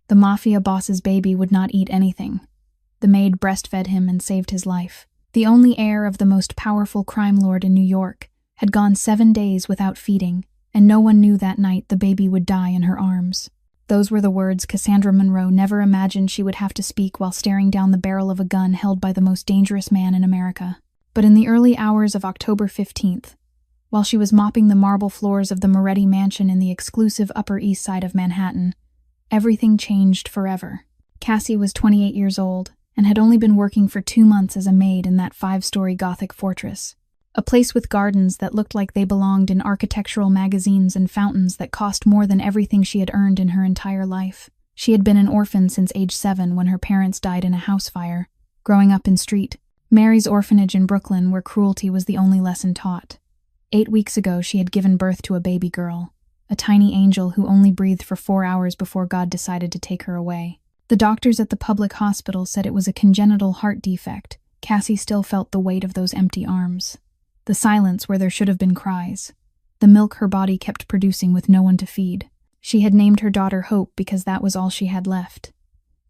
The Mafia boss's baby would not eat anything. The maid breastfed him and saved his life. The only heir of the most powerful crime lord in New York had gone 7 days without feeding, and no one knew that night the baby would die in her arms. Those were the words Cassandra Monroe never imagined she would have to speak while staring down the barrel of a gun held by the most dangerous man in America. But in the early hours of October 15th, while she was mopping the marble floors of the Moretti mansion in the exclusive Upper East Side of Manhattan, everything changed forever. Cassie was 28 years old and had only been working for 2 months as a maid in that 5-story Gothic fortress, a place with gardens that looked like they belonged in architectural magazines and fountains that cost more than everything she had earned in her entire life. She had been an orphan since age 7 when her parents died in a house fire, growing up in St. Mary's orphanage in Brooklyn where cruelty was the only lesson taught. 8 weeks ago she had given birth to a baby girl, a tiny angel who only breathed for 4 hours before God decided to take her away. The doctors at the public hospital said it was a congenital heart defect. Cassie still felt the weight of those empty arms. The silence where there should have been cries. The milk her body kept producing with no one to feed. She had named her daughter Hope because that was all she had left.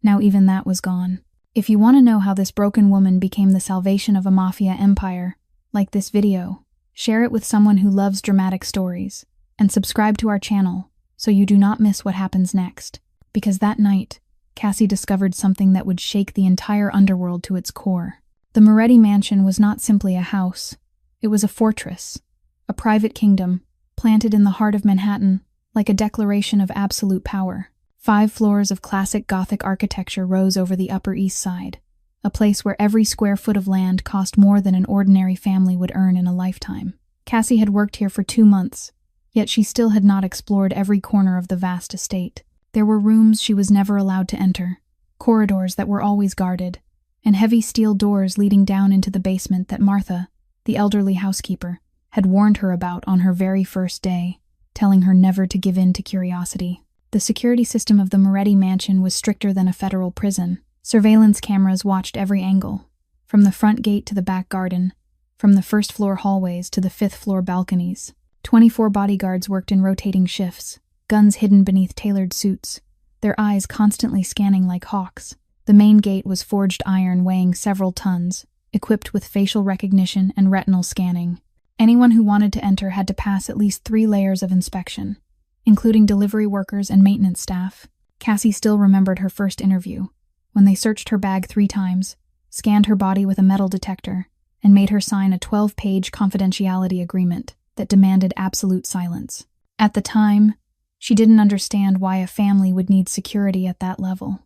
Now even that was gone. If you want to know how this broken woman became the salvation of a mafia empire, like this video, share it with someone who loves dramatic stories, and subscribe to our channel so you do not miss what happens next. Because that night, Cassie discovered something that would shake the entire underworld to its core. The Moretti mansion was not simply a house. It was a fortress, a private kingdom, planted in the heart of Manhattan, like a declaration of absolute power. 5 floors of classic Gothic architecture rose over the Upper East Side, a place where every square foot of land cost more than an ordinary family would earn in a lifetime. Cassie had worked here for 2 months, yet she still had not explored every corner of the vast estate. There were rooms she was never allowed to enter, corridors that were always guarded, and heavy steel doors leading down into the basement that Martha, the elderly housekeeper, had warned her about on her very first day, telling her never to give in to curiosity. The security system of the Moretti mansion was stricter than a federal prison. Surveillance cameras watched every angle, from the front gate to the back garden, from the first-floor hallways to the 5th-floor balconies. 24 bodyguards worked in rotating shifts, guns hidden beneath tailored suits, their eyes constantly scanning like hawks. The main gate was forged iron weighing several tons, equipped with facial recognition and retinal scanning. Anyone who wanted to enter had to pass at least 3 layers of inspection, including delivery workers and maintenance staff. Cassie still remembered her first interview, when they searched her bag 3 times, scanned her body with a metal detector, and made her sign a 12-page confidentiality agreement that demanded absolute silence. At the time, she didn't understand why a family would need security at that level.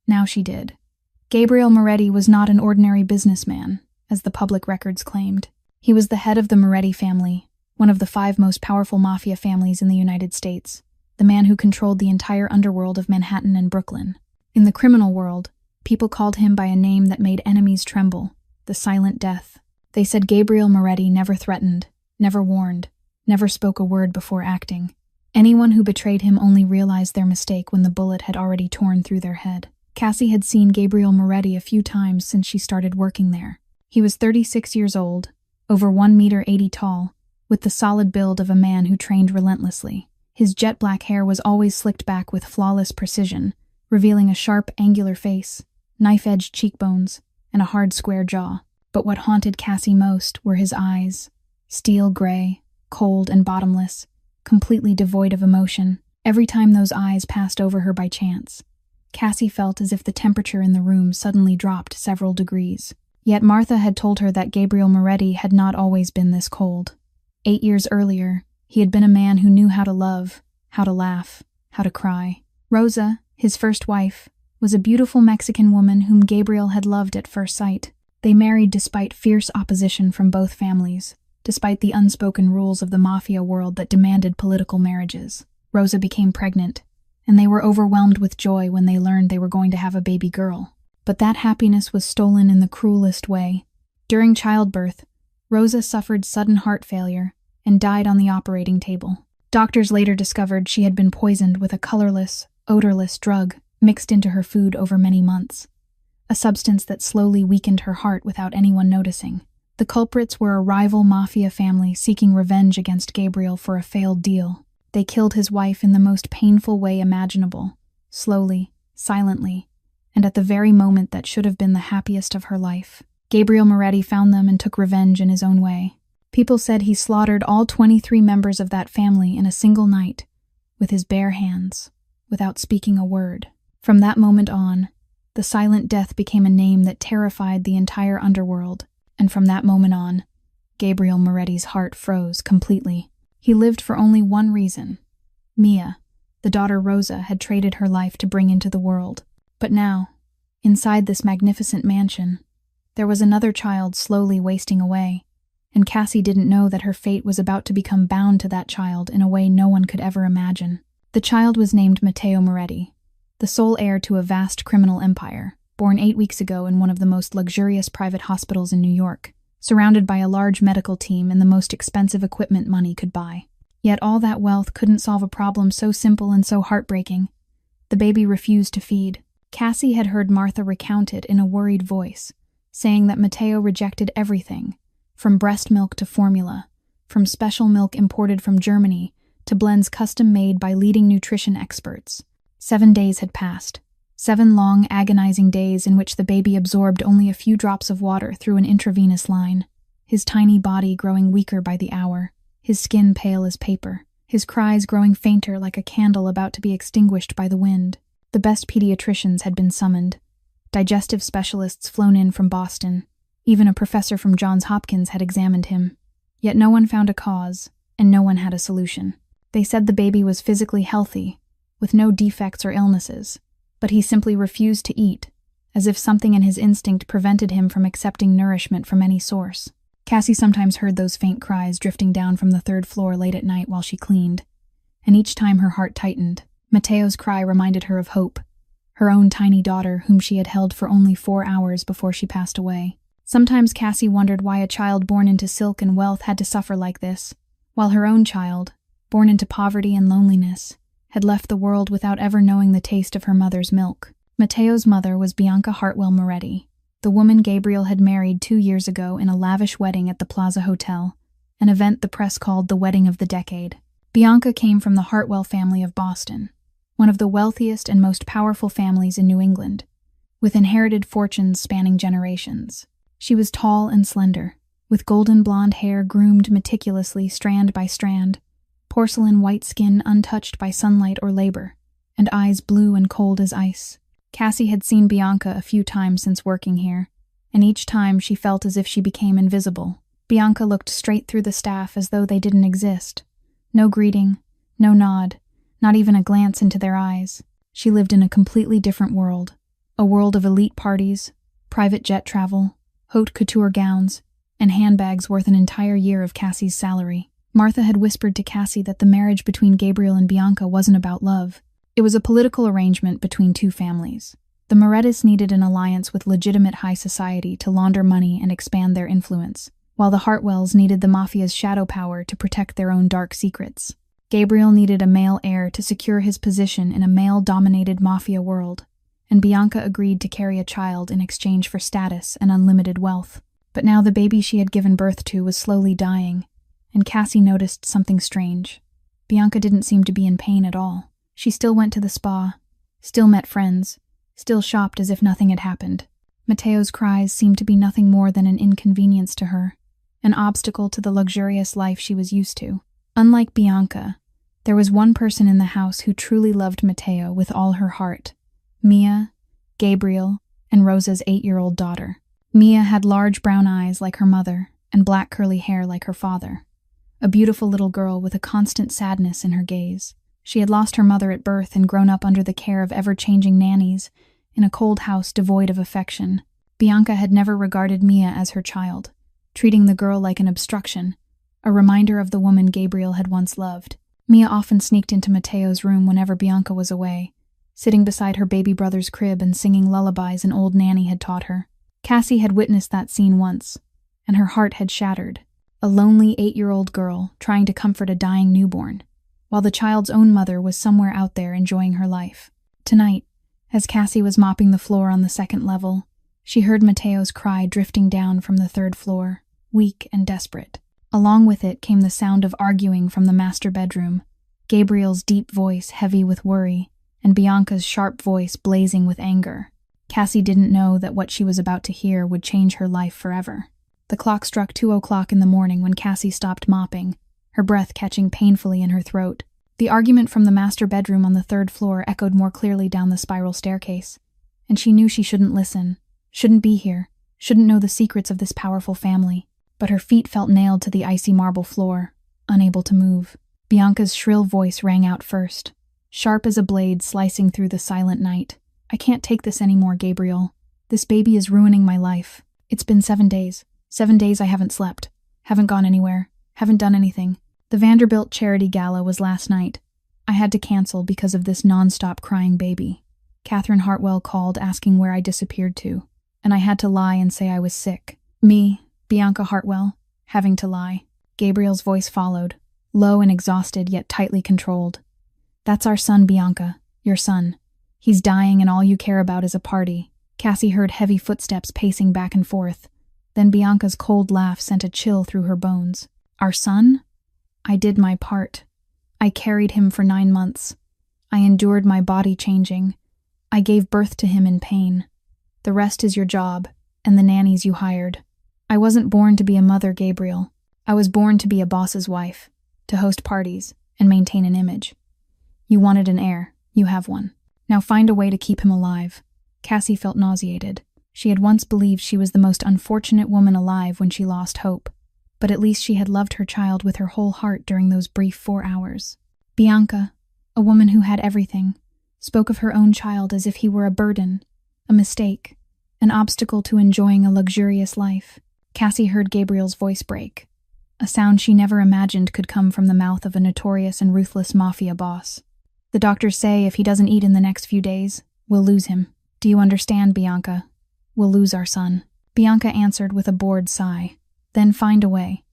Now she did. Gabriel Moretti was not an ordinary businessman, as the public records claimed. He was the head of the Moretti family, one of the 5 most powerful mafia families in the United States, the man who controlled the entire underworld of Manhattan and Brooklyn. In the criminal world, people called him by a name that made enemies tremble, the Silent Death. They said Gabriel Moretti never threatened, never warned, never spoke a word before acting. Anyone who betrayed him only realized their mistake when the bullet had already torn through their head. Cassie had seen Gabriel Moretti a few times since she started working there. He was 36 years old, over 1.80 meters tall, with the solid build of a man who trained relentlessly. His jet black hair was always slicked back with flawless precision, revealing a sharp, angular face, knife-edged cheekbones, and a hard, square jaw. But what haunted Cassie most were his eyes, steel gray, cold and bottomless, completely devoid of emotion. Every time those eyes passed over her by chance, Cassie felt as if the temperature in the room suddenly dropped several degrees. Yet Martha had told her that Gabriel Moretti had not always been this cold. 8 years earlier, he had been a man who knew how to love, how to laugh, how to cry. Rosa, his first wife, was a beautiful Mexican woman whom Gabriel had loved at first sight. They married despite fierce opposition from both families, despite the unspoken rules of the mafia world that demanded political marriages. Rosa became pregnant, and they were overwhelmed with joy when they learned they were going to have a baby girl. But that happiness was stolen in the cruelest way. During childbirth, Rosa suffered sudden heart failure and died on the operating table. Doctors later discovered she had been poisoned with a colorless, odorless drug mixed into her food over many months, a substance that slowly weakened her heart without anyone noticing. The culprits were a rival mafia family seeking revenge against Gabriel for a failed deal. They killed his wife in the most painful way imaginable, slowly, silently, and at the very moment that should have been the happiest of her life. Gabriel Moretti found them and took revenge in his own way. People said he slaughtered all 23 members of that family in a single night, with his bare hands, without speaking a word. From that moment on, the Silent Death became a name that terrified the entire underworld, and from that moment on, Gabriel Moretti's heart froze completely. He lived for only one reason. Mia, the daughter Rosa, had traded her life to bring into the world. But now, inside this magnificent mansion, there was another child slowly wasting away, and Cassie didn't know that her fate was about to become bound to that child in a way no one could ever imagine. The child was named Matteo Moretti, the sole heir to a vast criminal empire, born 8 weeks ago in one of the most luxurious private hospitals in New York, surrounded by a large medical team and the most expensive equipment money could buy. Yet all that wealth couldn't solve a problem so simple and so heartbreaking. The baby refused to feed. Cassie had heard Martha recount it in a worried voice, saying that Matteo rejected everything, from breast milk to formula, from special milk imported from Germany to blends custom made by leading nutrition experts. 7 days had passed. 7 long, agonizing days in which the baby absorbed only a few drops of water through an intravenous line, his tiny body growing weaker by the hour, his skin pale as paper, his cries growing fainter like a candle about to be extinguished by the wind. The best pediatricians had been summoned, digestive specialists flown in from Boston. Even a professor from Johns Hopkins had examined him. Yet no one found a cause, and no one had a solution. They said the baby was physically healthy, with no defects or illnesses, but he simply refused to eat, as if something in his instinct prevented him from accepting nourishment from any source. Cassie sometimes heard those faint cries drifting down from the 3rd floor late at night while she cleaned, and each time her heart tightened. Matteo's cry reminded her of Hope, her own tiny daughter whom she had held for only 4 hours before she passed away. Sometimes Cassie wondered why a child born into silk and wealth had to suffer like this, while her own child, born into poverty and loneliness, had left the world without ever knowing the taste of her mother's milk. Matteo's mother was Bianca Hartwell Moretti, the woman Gabriel had married 2 years ago in a lavish wedding at the Plaza Hotel, an event the press called the wedding of the decade. Bianca came from the Hartwell family of Boston, one of the wealthiest and most powerful families in New England, with inherited fortunes spanning generations. She was tall and slender, with golden blonde hair groomed meticulously strand by strand, porcelain white skin untouched by sunlight or labor, and eyes blue and cold as ice. Cassie had seen Bianca a few times since working here, and each time she felt as if she became invisible. Bianca looked straight through the staff as though they didn't exist. No greeting, no nod, not even a glance into their eyes. She lived in a completely different world, a world of elite parties, private jet travel, haute couture gowns, and handbags worth an entire year of Cassie's salary. Martha had whispered to Cassie that the marriage between Gabriel and Bianca wasn't about love. It was a political arrangement between 2 families. The Morettis needed an alliance with legitimate high society to launder money and expand their influence, while the Hartwells needed the Mafia's shadow power to protect their own dark secrets. Gabriel needed a male heir to secure his position in a male-dominated Mafia world, and Bianca agreed to carry a child in exchange for status and unlimited wealth. But now the baby she had given birth to was slowly dying, and Cassie noticed something strange. Bianca didn't seem to be in pain at all. She still went to the spa, still met friends, still shopped as if nothing had happened. Matteo's cries seemed to be nothing more than an inconvenience to her, an obstacle to the luxurious life she was used to. Unlike Bianca, there was one person in the house who truly loved Matteo with all her heart: Mia, Gabriel, and Rosa's 8-year-old daughter. Mia had large brown eyes like her mother and black curly hair like her father, a beautiful little girl with a constant sadness in her gaze. She had lost her mother at birth and grown up under the care of ever-changing nannies in a cold house devoid of affection. Bianca had never regarded Mia as her child, treating the girl like an obstruction, a reminder of the woman Gabriel had once loved. Mia often sneaked into Matteo's room whenever Bianca was away, sitting beside her baby brother's crib and singing lullabies an old nanny had taught her. Cassie had witnessed that scene once, and her heart had shattered. A lonely 8-year-old girl trying to comfort a dying newborn, while the child's own mother was somewhere out there enjoying her life. Tonight, as Cassie was mopping the floor on the 2nd level, she heard Matteo's cry drifting down from the 3rd floor, weak and desperate. Along with it came the sound of arguing from the master bedroom, Gabriel's deep voice heavy with worry, and Bianca's sharp voice blazing with anger. Cassie didn't know that what she was about to hear would change her life forever. The clock struck 2:00 in the morning when Cassie stopped mopping, her breath catching painfully in her throat. The argument from the master bedroom on the 3rd floor echoed more clearly down the spiral staircase, and she knew she shouldn't listen, shouldn't be here, shouldn't know the secrets of this powerful family. But her feet felt nailed to the icy marble floor, unable to move. Bianca's shrill voice rang out first, sharp as a blade slicing through the silent night. "I can't take this anymore, Gabriel. This baby is ruining my life. It's been 7 days. 7 days I haven't slept, haven't gone anywhere, haven't done anything. The Vanderbilt charity gala was last night. I had to cancel because of this non-stop crying baby. Catherine Hartwell called asking where I disappeared to, and I had to lie and say I was sick. Me, Bianca Hartwell, having to lie." Gabriel's voice followed, low and exhausted yet tightly controlled. "That's our son, Bianca, your son. He's dying and all you care about is a party." Cassie heard heavy footsteps pacing back and forth. Then Bianca's cold laugh sent a chill through her bones. "Our son? I did my part. I carried him for 9 months. I endured my body changing. I gave birth to him in pain. The rest is your job, and the nannies you hired. I wasn't born to be a mother, Gabriel. I was born to be a boss's wife, to host parties, and maintain an image. You wanted an heir. You have one. Now find a way to keep him alive." Cassie felt nauseated. She had once believed she was the most unfortunate woman alive when she lost hope, but at least she had loved her child with her whole heart during those brief 4 hours. Bianca, a woman who had everything, spoke of her own child as if he were a burden, a mistake, an obstacle to enjoying a luxurious life. Cassie heard Gabriel's voice break, a sound she never imagined could come from the mouth of a notorious and ruthless mafia boss. "The doctors say if he doesn't eat in the next few days, we'll lose him. Do you understand, Bianca? We'll lose our son." Bianca answered with a bored sigh. "Then find a way.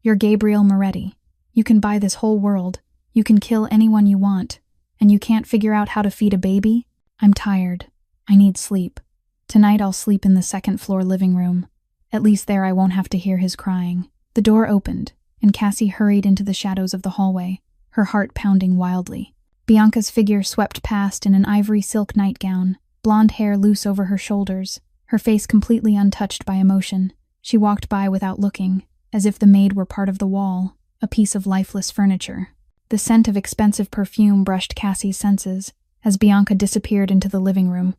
You're Gabriel Moretti. You can buy this whole world. You can kill anyone you want. And you can't figure out how to feed a baby? I'm tired. I need sleep. Tonight I'll sleep in the 2nd floor living room. At least there I won't have to hear his crying." The door opened, and Cassie hurried into the shadows of the hallway, her heart pounding wildly. Bianca's figure swept past in an ivory silk nightgown, blonde hair loose over her shoulders, her face completely untouched by emotion. She walked by without looking, as if the maid were part of the wall, a piece of lifeless furniture. The scent of expensive perfume brushed Cassie's senses as Bianca disappeared into the living room,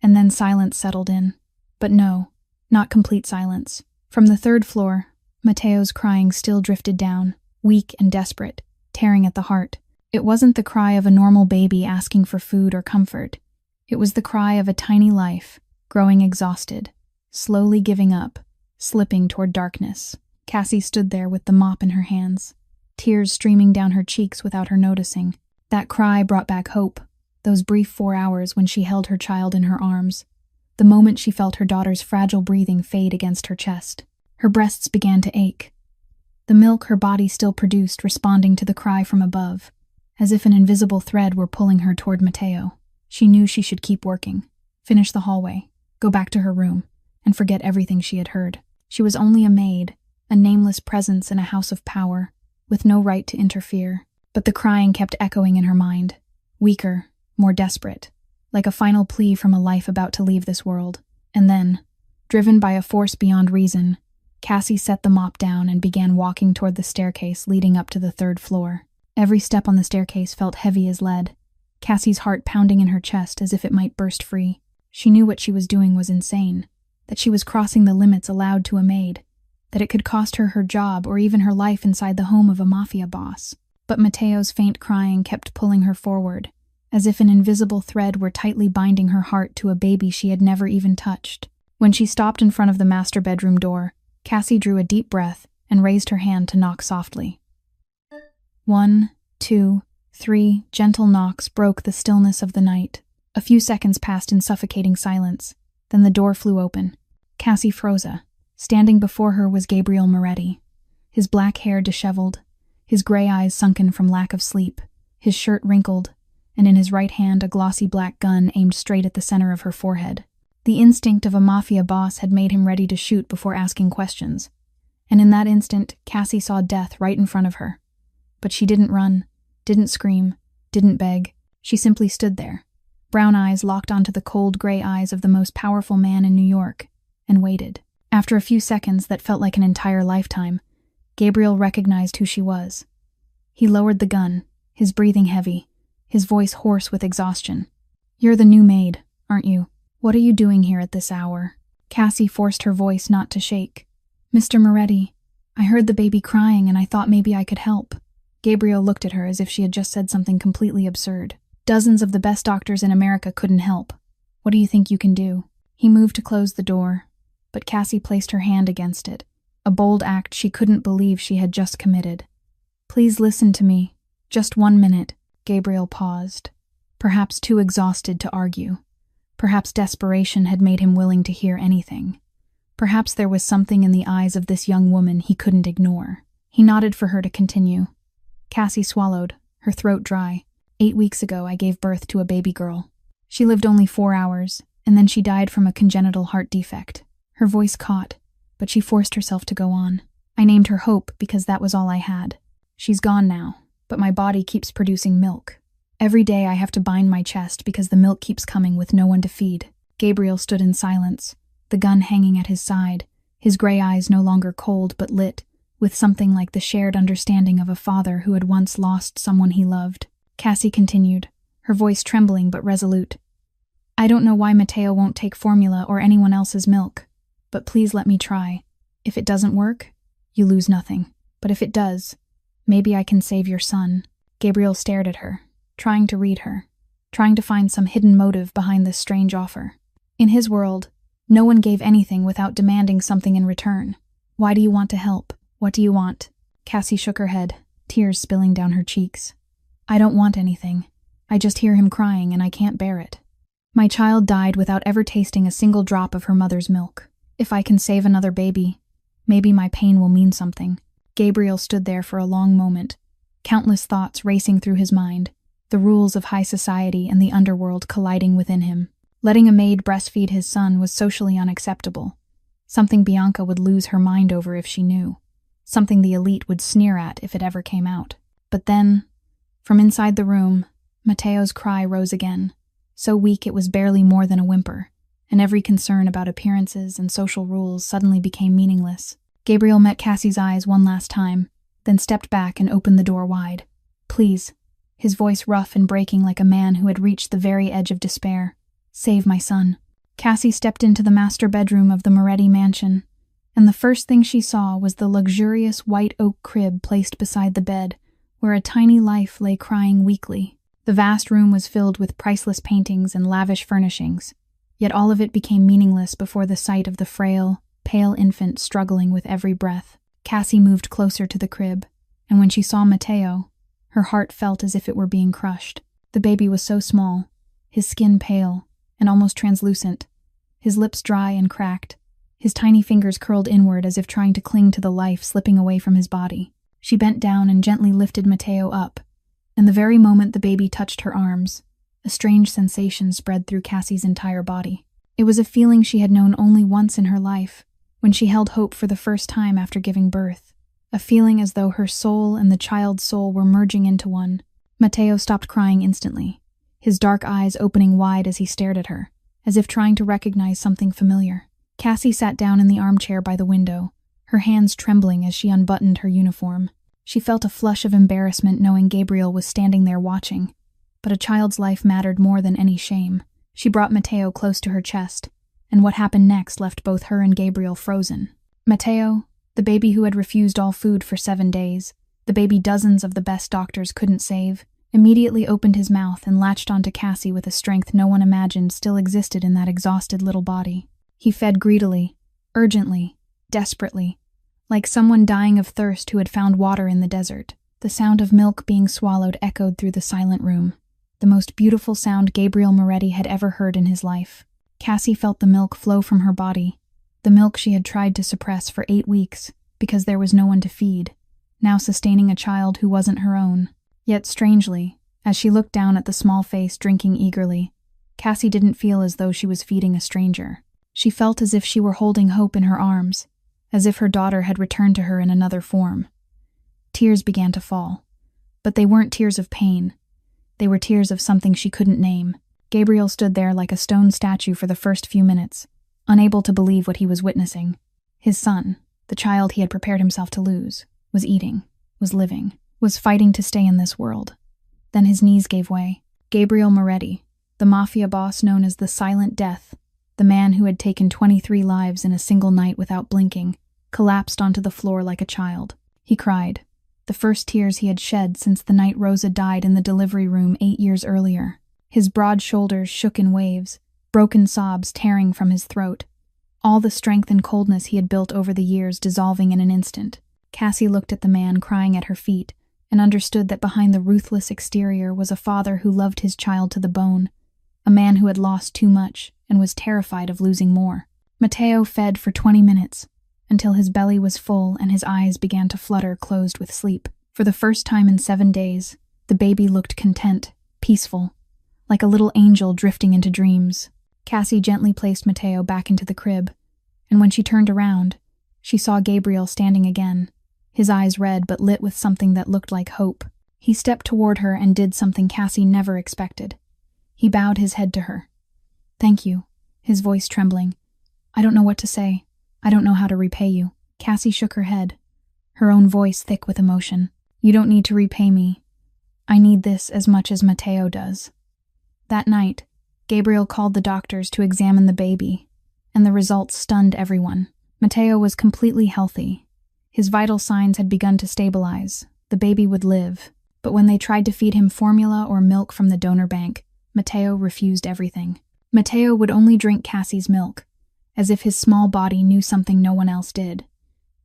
and then silence settled in. But no, not complete silence. From the 3rd floor, Mateo's crying still drifted down, weak and desperate, tearing at the heart. It wasn't the cry of a normal baby asking for food or comfort. It was the cry of a tiny life, growing exhausted, slowly giving up, slipping toward darkness. Cassie stood there with the mop in her hands, tears streaming down her cheeks without her noticing. That cry brought back hope, those brief 4 hours when she held her child in her arms, the moment she felt her daughter's fragile breathing fade against her chest. Her breasts began to ache, the milk her body still produced responding to the cry from above, as if an invisible thread were pulling her toward Mateo. She knew she should keep working, finish the hallway, go back to her room, and forget everything she had heard. She was only a maid, a nameless presence in a house of power, with no right to interfere. But the crying kept echoing in her mind, weaker, more desperate, like a final plea from a life about to leave this world. And then, driven by a force beyond reason, Cassie set the mop down and began walking toward the staircase leading up to the 3rd floor. Every step on the staircase felt heavy as lead, Cassie's heart pounding in her chest as if it might burst free. She knew what she was doing was insane, that she was crossing the limits allowed to a maid, that it could cost her her job or even her life inside the home of a mafia boss. But Mateo's faint crying kept pulling her forward, as if an invisible thread were tightly binding her heart to a baby she had never even touched. When she stopped in front of the master bedroom door, Cassie drew a deep breath and raised her hand to knock softly. 1, 2, 3 gentle knocks broke the stillness of the night. A few seconds passed in suffocating silence, then the door flew open. Cassie froze. Standing before her was Gabriel Moretti, his black hair disheveled, his gray eyes sunken from lack of sleep, his shirt wrinkled, and in his right hand a glossy black gun aimed straight at the center of her forehead. The instinct of a mafia boss had made him ready to shoot before asking questions, and in that instant Cassie saw death right in front of her. But she didn't run, didn't scream, didn't beg. She simply stood there, Brown eyes locked onto the cold gray eyes of the most powerful man in New York, and waited. After a few seconds that felt like an entire lifetime, Gabriel recognized who she was. He lowered the gun, his breathing heavy, his voice hoarse with exhaustion. "You're the new maid, aren't you? What are you doing here at this hour?" Cassie forced her voice not to shake. "Mr. Moretti, I heard the baby crying and I thought maybe I could help." Gabriel looked at her as if she had just said something completely absurd. "Dozens of the best doctors in America couldn't help. What do you think you can do?" He moved to close the door, but Cassie placed her hand against it, a bold act she couldn't believe she had just committed. "Please listen to me. Just 1 minute." Gabriel paused, perhaps too exhausted to argue. Perhaps desperation had made him willing to hear anything. Perhaps there was something in the eyes of this young woman he couldn't ignore. He nodded for her to continue. Cassie swallowed, her throat dry. 8 weeks ago, I gave birth to a baby girl. She lived only 4 hours, and then she died from a congenital heart defect. Her voice caught, but she forced herself to go on. I named her Hope because that was all I had. She's gone now, but my body keeps producing milk. Every day I have to bind my chest because the milk keeps coming with no one to feed." Gabriel stood in silence, the gun hanging at his side, his gray eyes no longer cold but lit, with something like the shared understanding of a father who had once lost someone he loved. Cassie continued, her voice trembling but resolute. "I don't know why Mateo won't take formula or anyone else's milk, but please let me try. If it doesn't work, you lose nothing. But if it does, maybe I can save your son." Gabriel stared at her, trying to read her, trying to find some hidden motive behind this strange offer. In his world, no one gave anything without demanding something in return. "Why do you want to help? What do you want?" Cassie shook her head, tears spilling down her cheeks. "I don't want anything. I just hear him crying and I can't bear it. My child died without ever tasting a single drop of her mother's milk. If I can save another baby, maybe my pain will mean something." Gabriel stood there for a long moment, countless thoughts racing through his mind, the rules of high society and the underworld colliding within him. Letting a maid breastfeed his son was socially unacceptable, something Bianca would lose her mind over if she knew, something the elite would sneer at if it ever came out. But then, from inside the room, Mateo's cry rose again, so weak it was barely more than a whimper, and every concern about appearances and social rules suddenly became meaningless. Gabriel met Cassie's eyes one last time, then stepped back and opened the door wide. "Please," his voice rough and breaking like a man who had reached the very edge of despair. "Save my son." Cassie stepped into the master bedroom of the Moretti mansion, and the first thing she saw was the luxurious white oak crib placed beside the bed, where a tiny life lay crying weakly. The vast room was filled with priceless paintings and lavish furnishings, yet all of it became meaningless before the sight of the frail, pale infant struggling with every breath. Cassie moved closer to the crib, and when she saw Mateo, her heart felt as if it were being crushed. The baby was so small, his skin pale and almost translucent, his lips dry and cracked, his tiny fingers curled inward as if trying to cling to the life slipping away from his body. She bent down and gently lifted Mateo up, and the very moment the baby touched her arms, a strange sensation spread through Cassie's entire body. It was a feeling she had known only once in her life, when she held Hope for the first time after giving birth, a feeling as though her soul and the child's soul were merging into one. Mateo stopped crying instantly, his dark eyes opening wide as he stared at her, as if trying to recognize something familiar. Cassie sat down in the armchair by the window, her hands trembling as she unbuttoned her uniform. She felt a flush of embarrassment knowing Gabriel was standing there watching, but a child's life mattered more than any shame. She brought Mateo close to her chest, and what happened next left both her and Gabriel frozen. Mateo, the baby who had refused all food for 7 days, the baby dozens of the best doctors couldn't save, immediately opened his mouth and latched onto Cassie with a strength no one imagined still existed in that exhausted little body. He fed greedily, urgently, desperately, like someone dying of thirst who had found water in the desert. The sound of milk being swallowed echoed through the silent room, the most beautiful sound Gabriel Moretti had ever heard in his life. Cassie felt the milk flow from her body, the milk she had tried to suppress for 8 weeks because there was no one to feed, now sustaining a child who wasn't her own. Yet strangely, as she looked down at the small face drinking eagerly, Cassie didn't feel as though she was feeding a stranger. She felt as if she were holding Hope in her arms, as if her daughter had returned to her in another form. Tears began to fall, but they weren't tears of pain. They were tears of something she couldn't name. Gabriel stood there like a stone statue for the first few minutes, unable to believe what he was witnessing. His son, the child he had prepared himself to lose, was eating, was living, was fighting to stay in this world. Then his knees gave way. Gabriel Moretti, the Mafia boss known as the Silent Death, the man who had taken 23 lives in a single night without blinking, collapsed onto the floor like a child. He cried, the first tears he had shed since the night Rosa died in the delivery room 8 years earlier. His broad shoulders shook in waves, broken sobs tearing from his throat. All the strength and coldness he had built over the years dissolving in an instant. Cassie looked at the man crying at her feet and understood that behind the ruthless exterior was a father who loved his child to the bone, a man who had lost too much and was terrified of losing more. Matteo fed for 20 minutes, until his belly was full and his eyes began to flutter closed with sleep. For the first time in 7 days, the baby looked content, peaceful, like a little angel drifting into dreams. Cassie gently placed Matteo back into the crib, and when she turned around, she saw Gabriel standing again, his eyes red but lit with something that looked like hope. He stepped toward her and did something Cassie never expected. He bowed his head to her. "Thank you," his voice trembling. "I don't know what to say. I don't know how to repay you." Cassie shook her head, her own voice thick with emotion. "You don't need to repay me. I need this as much as Matteo does." That night, Gabriel called the doctors to examine the baby, and the results stunned everyone. Matteo was completely healthy. His vital signs had begun to stabilize. The baby would live, but when they tried to feed him formula or milk from the donor bank, Matteo refused everything. Matteo would only drink Cassie's milk, as if his small body knew something no one else did,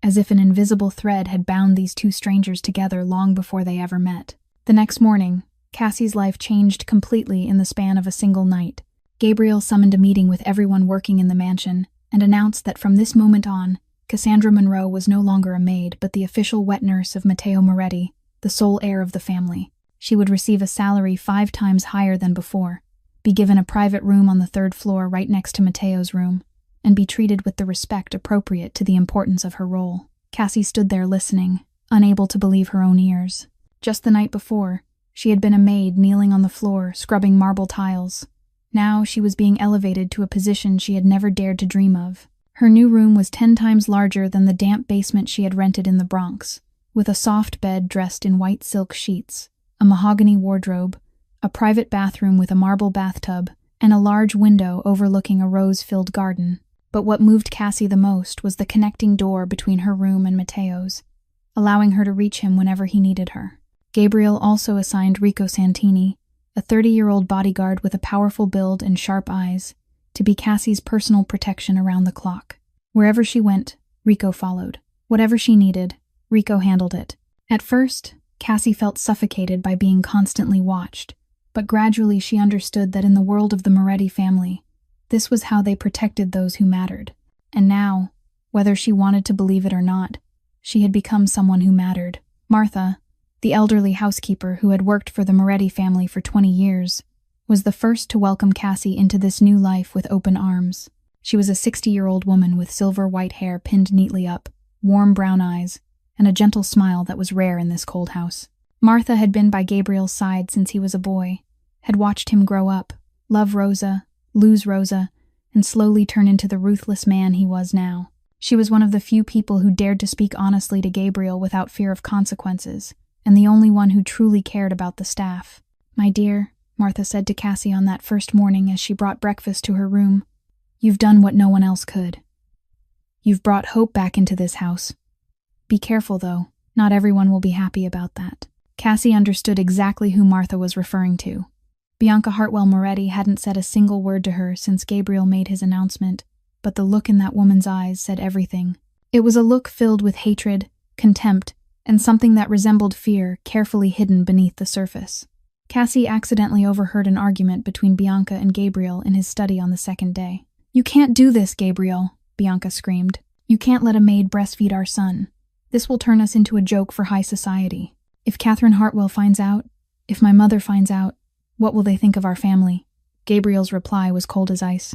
as if an invisible thread had bound these two strangers together long before they ever met. The next morning, Cassie's life changed completely in the span of a single night. Gabriel summoned a meeting with everyone working in the mansion and announced that from this moment on, Cassandra Monroe was no longer a maid but the official wet nurse of Matteo Moretti, the sole heir of the family. She would receive a salary 5 times higher than before, be given a private room on the 3rd floor right next to Matteo's room, and be treated with the respect appropriate to the importance of her role. Cassie stood there listening, unable to believe her own ears. Just the night before, she had been a maid kneeling on the floor, scrubbing marble tiles. Now she was being elevated to a position she had never dared to dream of. Her new room was 10 times larger than the damp basement she had rented in the Bronx, with a soft bed dressed in white silk sheets, a mahogany wardrobe, a private bathroom with a marble bathtub, and a large window overlooking a rose-filled garden. But what moved Cassie the most was the connecting door between her room and Matteo's, allowing her to reach him whenever he needed her. Gabriel also assigned Rico Santini, a 30-year-old bodyguard with a powerful build and sharp eyes, to be Cassie's personal protection around the clock. Wherever she went, Rico followed. Whatever she needed, Rico handled it. At first, Cassie felt suffocated by being constantly watched, but gradually she understood that in the world of the Moretti family, this was how they protected those who mattered. And now, whether she wanted to believe it or not, she had become someone who mattered. Martha, the elderly housekeeper who had worked for the Moretti family for 20 years, was the first to welcome Cassie into this new life with open arms. She was a 60-year-old woman with silver white hair pinned neatly up, warm brown eyes, and a gentle smile that was rare in this cold house. Martha had been by Gabriel's side since he was a boy, had watched him grow up, love Rosa, lose Rosa, and slowly turn into the ruthless man he was now. She was one of the few people who dared to speak honestly to Gabriel without fear of consequences, and the only one who truly cared about the staff. "My dear," Martha said to Cassie on that first morning as she brought breakfast to her room, "you've done what no one else could. You've brought hope back into this house. Be careful, though. Not everyone will be happy about that." Cassie understood exactly who Martha was referring to. Bianca Hartwell Moretti hadn't said a single word to her since Gabriel made his announcement, but the look in that woman's eyes said everything. It was a look filled with hatred, contempt, and something that resembled fear carefully hidden beneath the surface. Cassie accidentally overheard an argument between Bianca and Gabriel in his study on the second day. "You can't do this, Gabriel," Bianca screamed. "You can't let a maid breastfeed our son. This will turn us into a joke for high society. If Catherine Hartwell finds out, if my mother finds out, what will they think of our family?" Gabriel's reply was cold as ice.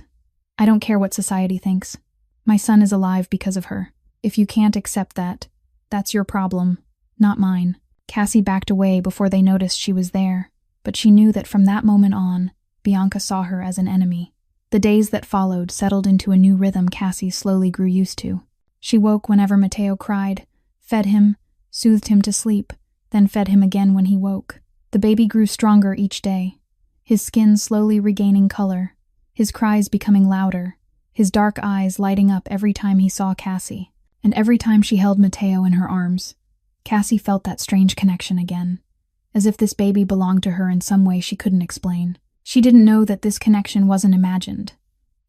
"I don't care what society thinks. My son is alive because of her. If you can't accept that, that's your problem, not mine." Cassie backed away before they noticed she was there, but she knew that from that moment on, Bianca saw her as an enemy. The days that followed settled into a new rhythm Cassie slowly grew used to. She woke whenever Matteo cried, fed him, soothed him to sleep, then fed him again when he woke. The baby grew stronger each day, his skin slowly regaining color, his cries becoming louder, his dark eyes lighting up every time he saw Cassie. And every time she held Matteo in her arms, Cassie felt that strange connection again, as if this baby belonged to her in some way she couldn't explain. She didn't know that this connection wasn't imagined,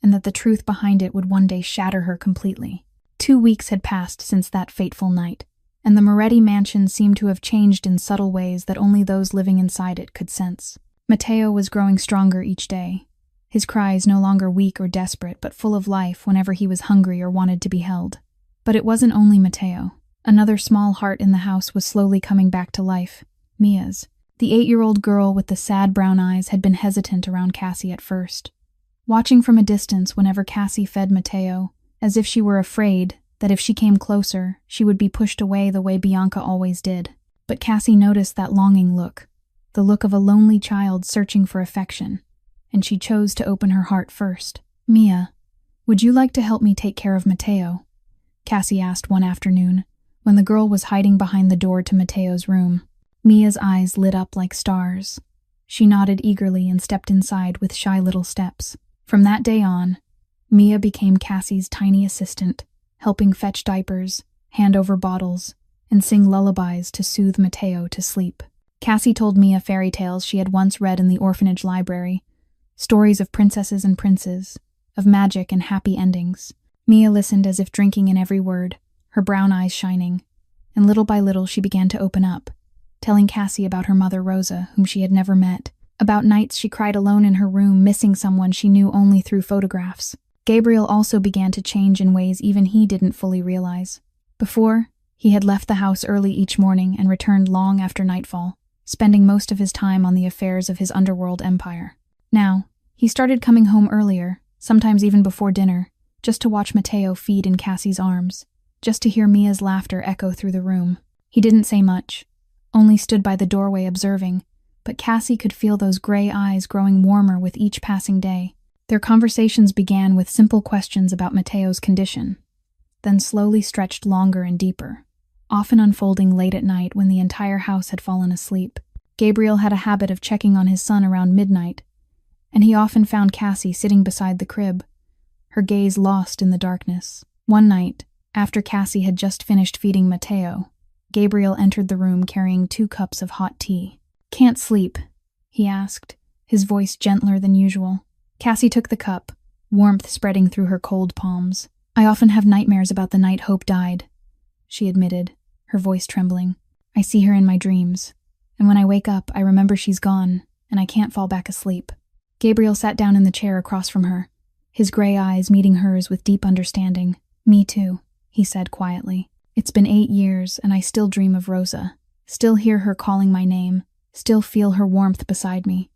and that the truth behind it would one day shatter her completely. 2 weeks had passed since that fateful night, and the Moretti mansion seemed to have changed in subtle ways that only those living inside it could sense. Matteo was growing stronger each day, his cries no longer weak or desperate, but full of life whenever he was hungry or wanted to be held. But it wasn't only Matteo. Another small heart in the house was slowly coming back to life, Mia's. The 8-year-old girl with the sad brown eyes had been hesitant around Cassie at first, watching from a distance whenever Cassie fed Matteo, as if she were afraid that if she came closer, she would be pushed away the way Bianca always did. But Cassie noticed that longing look, the look of a lonely child searching for affection, and she chose to open her heart first. "Mia, would you like to help me take care of Matteo?" Cassie asked one afternoon, when the girl was hiding behind the door to Matteo's room. Mia's eyes lit up like stars. She nodded eagerly and stepped inside with shy little steps. From that day on, Mia became Cassie's tiny assistant, helping fetch diapers, hand over bottles, and sing lullabies to soothe Matteo to sleep. Cassie told Mia fairy tales she had once read in the orphanage library, stories of princesses and princes, of magic and happy endings. Mia listened as if drinking in every word, her brown eyes shining, and little by little she began to open up, telling Cassie about her mother Rosa, whom she had never met, about nights she cried alone in her room, missing someone she knew only through photographs. Gabriel also began to change in ways even he didn't fully realize. Before, he had left the house early each morning and returned long after nightfall, spending most of his time on the affairs of his underworld empire. Now, he started coming home earlier, sometimes even before dinner, just to watch Matteo feed in Cassie's arms, just to hear Mia's laughter echo through the room. He didn't say much, only stood by the doorway observing, but Cassie could feel those gray eyes growing warmer with each passing day. Their conversations began with simple questions about Matteo's condition, then slowly stretched longer and deeper, often unfolding late at night when the entire house had fallen asleep. Gabriel had a habit of checking on his son around midnight, and he often found Cassie sitting beside the crib, her gaze lost in the darkness. One night, after Cassie had just finished feeding Matteo, Gabriel entered the room carrying 2 cups of hot tea. "Can't sleep?" he asked, his voice gentler than usual. Cassie took the cup, warmth spreading through her cold palms. "I often have nightmares about the night Hope died," she admitted, her voice trembling. "I see her in my dreams, and when I wake up, I remember she's gone, and I can't fall back asleep." Gabriel sat down in the chair across from her, his gray eyes meeting hers with deep understanding. "Me too," he said quietly. "It's been 8 years, and I still dream of Rosa, still hear her calling my name, still feel her warmth beside me.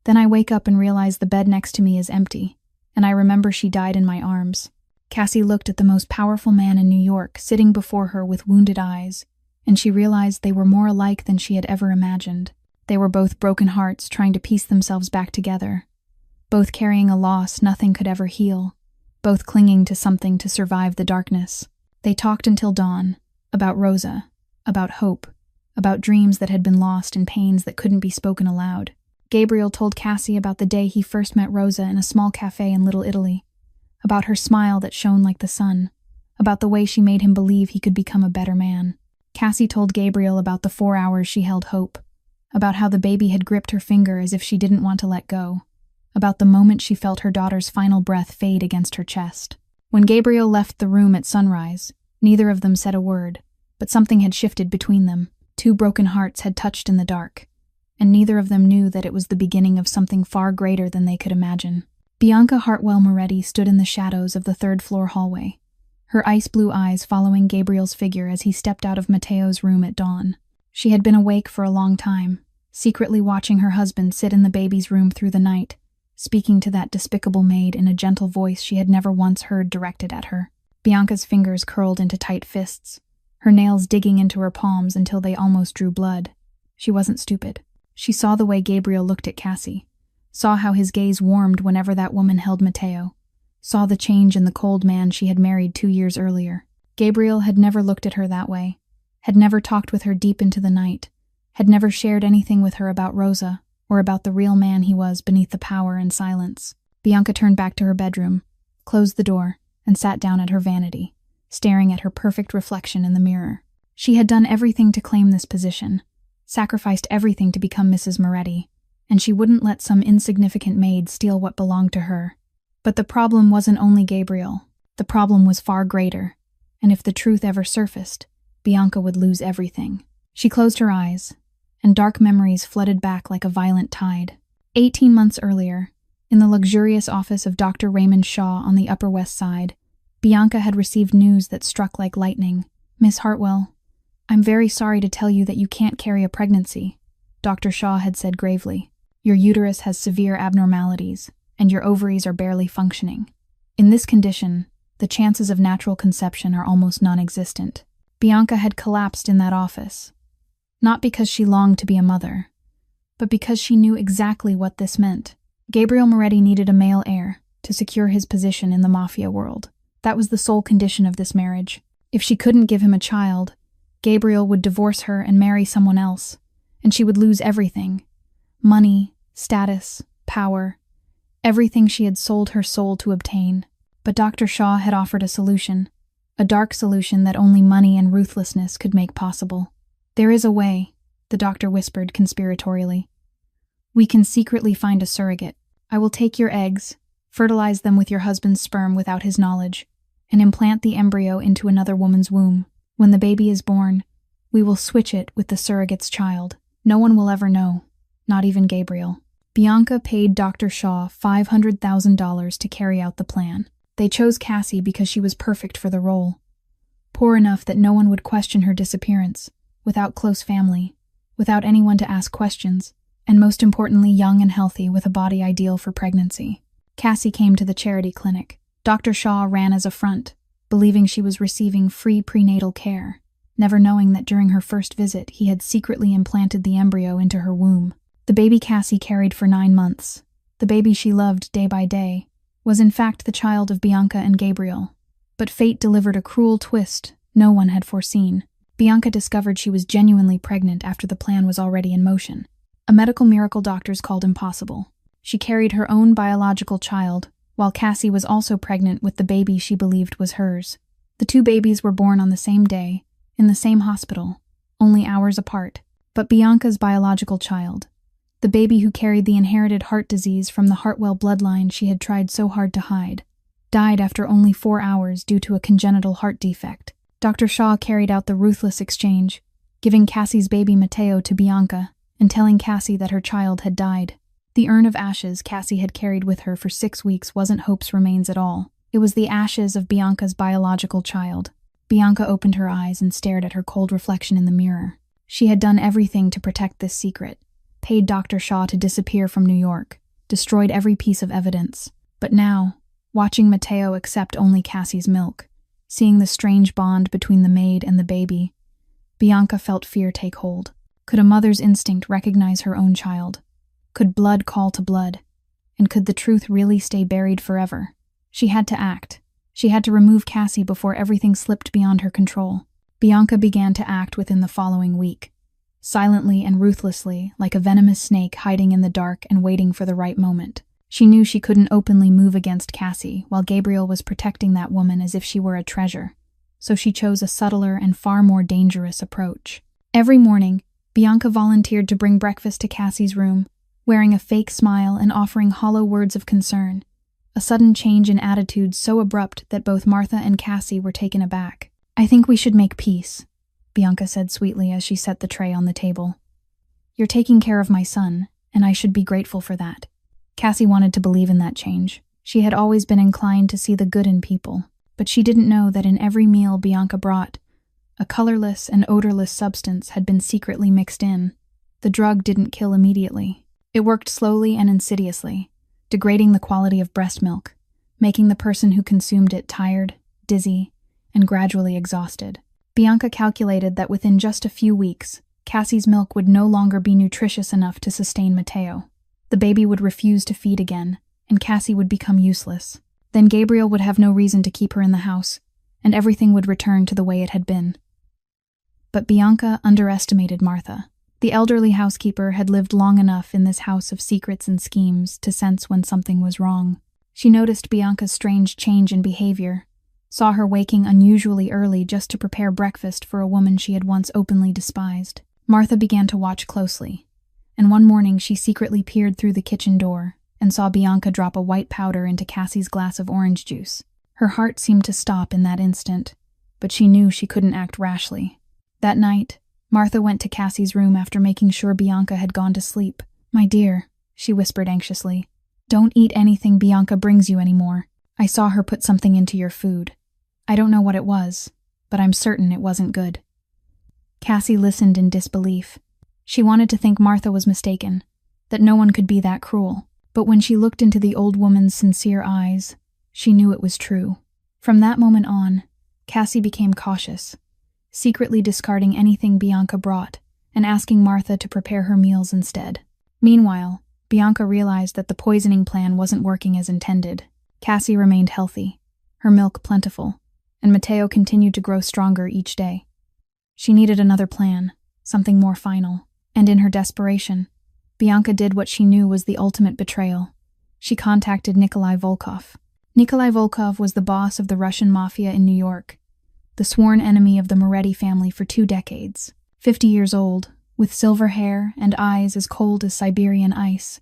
Then I wake up and realize the bed next to me is empty, and I remember she died in my arms." Cassie looked at the most powerful man in New York sitting before her with wounded eyes, and she realized they were more alike than she had ever imagined. They were both broken hearts trying to piece themselves back together, both carrying a loss nothing could ever heal, both clinging to something to survive the darkness. They talked until dawn, about Rosa, about hope, about dreams that had been lost and pains that couldn't be spoken aloud. Gabriel told Cassie about the day he first met Rosa in a small cafe in Little Italy, about her smile that shone like the sun, about the way she made him believe he could become a better man. Cassie told Gabriel about the 4 hours she held Hope, about how the baby had gripped her finger as if she didn't want to let go, about the moment she felt her daughter's final breath fade against her chest. When Gabriel left the room at sunrise, neither of them said a word, but something had shifted between them. 2 broken hearts had touched in the dark, and neither of them knew that it was the beginning of something far greater than they could imagine. Bianca Hartwell Moretti stood in the shadows of the 3rd-floor hallway, her ice-blue eyes following Gabriel's figure as he stepped out of Matteo's room at dawn. She had been awake for a long time, secretly watching her husband sit in the baby's room through the night, speaking to that despicable maid in a gentle voice she had never once heard directed at her. Bianca's fingers curled into tight fists, her nails digging into her palms until they almost drew blood. She wasn't stupid. She saw the way Gabriel looked at Cassie, saw how his gaze warmed whenever that woman held Matteo, saw the change in the cold man she had married 2 years earlier. Gabriel had never looked at her that way, had never talked with her deep into the night, had never shared anything with her about Rosa or about the real man he was beneath the power and silence. Bianca turned back to her bedroom, closed the door, and sat down at her vanity, staring at her perfect reflection in the mirror. She had done everything to claim this position, sacrificed everything to become Mrs. Moretti, and she wouldn't let some insignificant maid steal what belonged to her. But the problem wasn't only Gabriel. The problem was far greater, and if the truth ever surfaced, Bianca would lose everything. She closed her eyes, and dark memories flooded back like a violent tide. 18 months earlier, in the luxurious office of Dr. Raymond Shaw on the Upper West Side, Bianca had received news that struck like lightning. "Miss Hartwell, I'm very sorry to tell you that you can't carry a pregnancy," Dr. Shaw had said gravely. "Your uterus has severe abnormalities, and your ovaries are barely functioning. In this condition, the chances of natural conception are almost non-existent." Bianca had collapsed in that office, not because she longed to be a mother, but because she knew exactly what this meant. Gabriel Moretti needed a male heir to secure his position in the Mafia world. That was the sole condition of this marriage. If she couldn't give him a child, Gabriel would divorce her and marry someone else, and she would lose everything: money, status, power, everything she had sold her soul to obtain. But Dr. Shaw had offered a solution, a dark solution that only money and ruthlessness could make possible. "There is a way," the doctor whispered conspiratorially. "We can secretly find a surrogate. I will take your eggs, fertilize them with your husband's sperm without his knowledge, and implant the embryo into another woman's womb. When the baby is born, we will switch it with the surrogate's child. No one will ever know, not even Gabriel." Bianca paid Dr. Shaw $500,000 to carry out the plan. They chose Cassie because she was perfect for the role. Poor enough that no one would question her disappearance, without close family, without anyone to ask questions, and most importantly young and healthy with a body ideal for pregnancy. Cassie came to the charity clinic. Dr. Shaw ran as a front, believing she was receiving free prenatal care, never knowing that during her first visit he had secretly implanted the embryo into her womb. The baby Cassie carried for 9 months, the baby she loved day by day, was in fact the child of Bianca and Gabriel. But fate delivered a cruel twist no one had foreseen. Bianca discovered she was genuinely pregnant after the plan was already in motion. A medical miracle doctors called impossible. She carried her own biological child, while Cassie was also pregnant with the baby she believed was hers. The 2 babies were born on the same day, in the same hospital, only hours apart. But Bianca's biological child, the baby who carried the inherited heart disease from the Hartwell bloodline she had tried so hard to hide, died after only 4 hours due to a congenital heart defect. Dr. Shaw carried out the ruthless exchange, giving Cassie's baby Matteo to Bianca and telling Cassie that her child had died. The urn of ashes Cassie had carried with her for 6 weeks wasn't Hope's remains at all. It was the ashes of Bianca's biological child. Bianca opened her eyes and stared at her cold reflection in the mirror. She had done everything to protect this secret, paid Dr. Shaw to disappear from New York, destroyed every piece of evidence. But now, watching Matteo accept only Cassie's milk, seeing the strange bond between the maid and the baby, Bianca felt fear take hold. Could a mother's instinct recognize her own child? Could blood call to blood? And could the truth really stay buried forever? She had to act. She had to remove Cassie before everything slipped beyond her control. Bianca began to act within the following week, silently and ruthlessly, like a venomous snake hiding in the dark and waiting for the right moment. She knew she couldn't openly move against Cassie while Gabriel was protecting that woman as if she were a treasure, so she chose a subtler and far more dangerous approach. Every morning, Bianca volunteered to bring breakfast to Cassie's room, wearing a fake smile and offering hollow words of concern, a sudden change in attitude so abrupt that both Martha and Cassie were taken aback. "I think we should make peace," Bianca said sweetly as she set the tray on the table. "You're taking care of my son, and I should be grateful for that." Cassie wanted to believe in that change. She had always been inclined to see the good in people, but she didn't know that in every meal Bianca brought, a colorless and odorless substance had been secretly mixed in. The drug didn't kill immediately. It worked slowly and insidiously, degrading the quality of breast milk, making the person who consumed it tired, dizzy, and gradually exhausted. Bianca calculated that within just a few weeks, Cassie's milk would no longer be nutritious enough to sustain Matteo. The baby would refuse to feed again, and Cassie would become useless. Then Gabriel would have no reason to keep her in the house, and everything would return to the way it had been. But Bianca underestimated Martha. The elderly housekeeper had lived long enough in this house of secrets and schemes to sense when something was wrong. She noticed Bianca's strange change in behavior, saw her waking unusually early just to prepare breakfast for a woman she had once openly despised. Martha began to watch closely, and one morning she secretly peered through the kitchen door and saw Bianca drop a white powder into Cassie's glass of orange juice. Her heart seemed to stop in that instant, but she knew she couldn't act rashly. That night, Martha went to Cassie's room after making sure Bianca had gone to sleep. "My dear," she whispered anxiously, "don't eat anything Bianca brings you anymore. I saw her put something into your food. I don't know what it was, but I'm certain it wasn't good." Cassie listened in disbelief. She wanted to think Martha was mistaken, that no one could be that cruel. But when she looked into the old woman's sincere eyes, she knew it was true. From that moment on, Cassie became cautious, secretly discarding anything Bianca brought and asking Martha to prepare her meals instead. Meanwhile, Bianca realized that the poisoning plan wasn't working as intended. Cassie remained healthy, her milk plentiful, and Matteo continued to grow stronger each day. She needed another plan, something more final, and in her desperation, Bianca did what she knew was the ultimate betrayal. She contacted Nikolai Volkov. Nikolai Volkov was the boss of the Russian Mafia in New York, the sworn enemy of the Moretti family for 2 decades. 50 years old, with silver hair and eyes as cold as Siberian ice,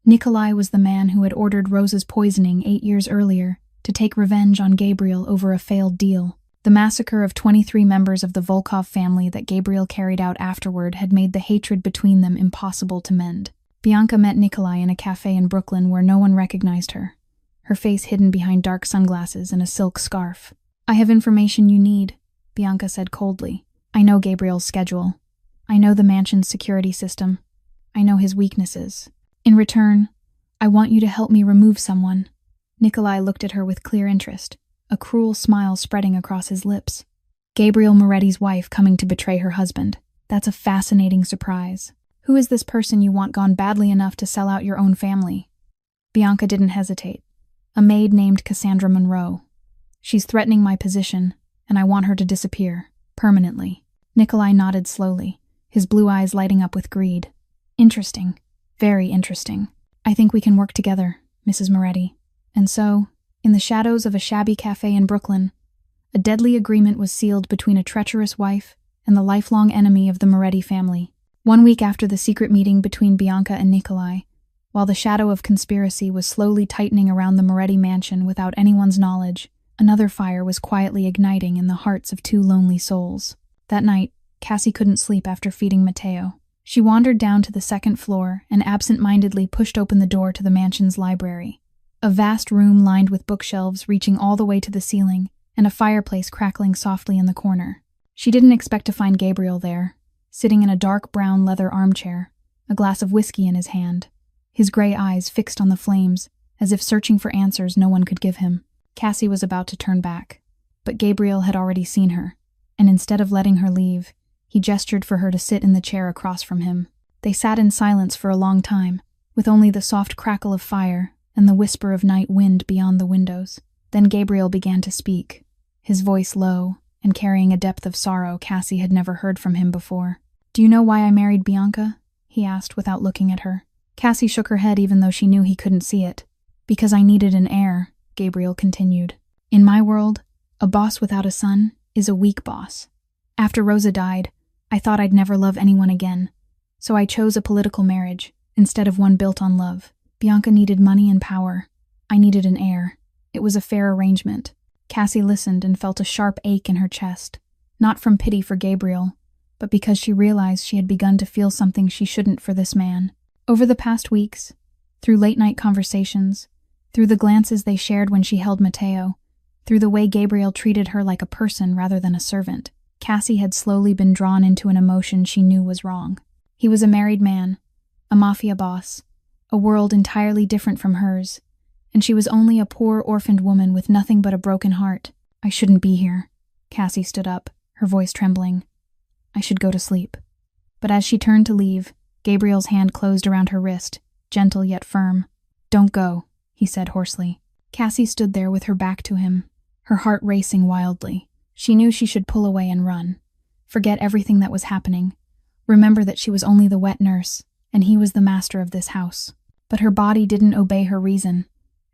Nikolai was the man who had ordered Rosa's poisoning 8 years earlier to take revenge on Gabriel over a failed deal. The massacre of 23 members of the Volkov family that Gabriel carried out afterward had made the hatred between them impossible to mend. Bianca met Nikolai in a cafe in Brooklyn where no one recognized her, her face hidden behind dark sunglasses and a silk scarf. "I have information you need," Bianca said coldly. "I know Gabriel's schedule. I know the mansion's security system. I know his weaknesses. In return, I want you to help me remove someone." Nikolai looked at her with clear interest, a cruel smile spreading across his lips. "Gabriel Moretti's wife coming to betray her husband. That's a fascinating surprise. Who is this person you want gone badly enough to sell out your own family?" Bianca didn't hesitate. "A maid named Cassandra Monroe. She's threatening my position, and I want her to disappear, permanently." Nikolai nodded slowly, his blue eyes lighting up with greed. "Interesting. Very interesting. I think we can work together, Mrs. Moretti." And so, in the shadows of a shabby cafe in Brooklyn, a deadly agreement was sealed between a treacherous wife and the lifelong enemy of the Moretti family. 1 week after the secret meeting between Bianca and Nikolai, while the shadow of conspiracy was slowly tightening around the Moretti mansion without anyone's knowledge, another fire was quietly igniting in the hearts of 2 lonely souls. That night, Cassie couldn't sleep after feeding Matteo. She wandered down to the 2nd floor and absent-mindedly pushed open the door to the mansion's library. A vast room lined with bookshelves reaching all the way to the ceiling, and a fireplace crackling softly in the corner. She didn't expect to find Gabriel there, sitting in a dark brown leather armchair, a glass of whiskey in his hand, his gray eyes fixed on the flames, as if searching for answers no one could give him. Cassie was about to turn back, but Gabriel had already seen her, and instead of letting her leave, he gestured for her to sit in the chair across from him. They sat in silence for a long time, with only the soft crackle of fire and the whisper of night wind beyond the windows. Then Gabriel began to speak, his voice low and carrying a depth of sorrow Cassie had never heard from him before. "Do you know why I married Bianca?" he asked without looking at her. Cassie shook her head even though she knew he couldn't see it. "Because I needed an heir," Gabriel continued. "In my world, a boss without a son is a weak boss. After Rosa died, I thought I'd never love anyone again, so I chose a political marriage instead of one built on love. Bianca needed money and power. I needed an heir. It was a fair arrangement." Cassie listened and felt a sharp ache in her chest, not from pity for Gabriel, but because she realized she had begun to feel something she shouldn't for this man. Over the past weeks, through late-night conversations, through the glances they shared when she held Matteo, through the way Gabriel treated her like a person rather than a servant, Cassie had slowly been drawn into an emotion she knew was wrong. He was a married man, a mafia boss, a world entirely different from hers, and she was only a poor orphaned woman with nothing but a broken heart. "I shouldn't be here." Cassie stood up, her voice trembling. "I should go to sleep." But as she turned to leave, Gabriel's hand closed around her wrist, gentle yet firm. "Don't go," he said hoarsely. Cassie stood there with her back to him, her heart racing wildly. She knew she should pull away and run. Forget everything that was happening. Remember that she was only the wet nurse, and he was the master of this house. But her body didn't obey her reason,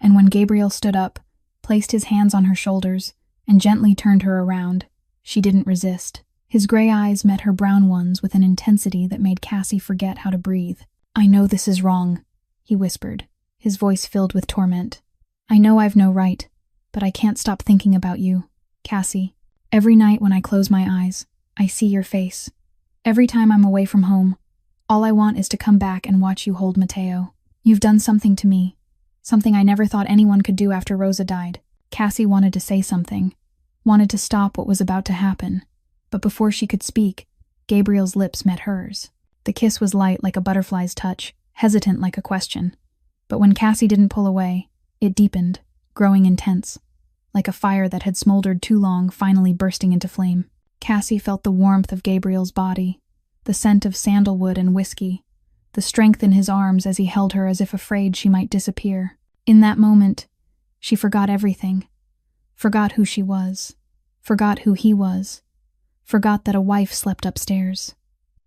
and when Gabriel stood up, placed his hands on her shoulders, and gently turned her around, she didn't resist. His gray eyes met her brown ones with an intensity that made Cassie forget how to breathe. "I know this is wrong," he whispered, his voice filled with torment. "I know I've no right, but I can't stop thinking about you, Cassie. Every night when I close my eyes, I see your face. Every time I'm away from home, all I want is to come back and watch you hold Mateo. You've done something to me, something I never thought anyone could do after Rosa died." Cassie wanted to say something, wanted to stop what was about to happen, but before she could speak, Gabriel's lips met hers. The kiss was light like a butterfly's touch, hesitant like a question. But when Cassie didn't pull away, it deepened, growing intense, like a fire that had smoldered too long finally bursting into flame. Cassie felt the warmth of Gabriel's body, the scent of sandalwood and whiskey, the strength in his arms as he held her as if afraid she might disappear. In that moment, she forgot everything. Forgot who she was. Forgot who he was. Forgot that a wife slept upstairs.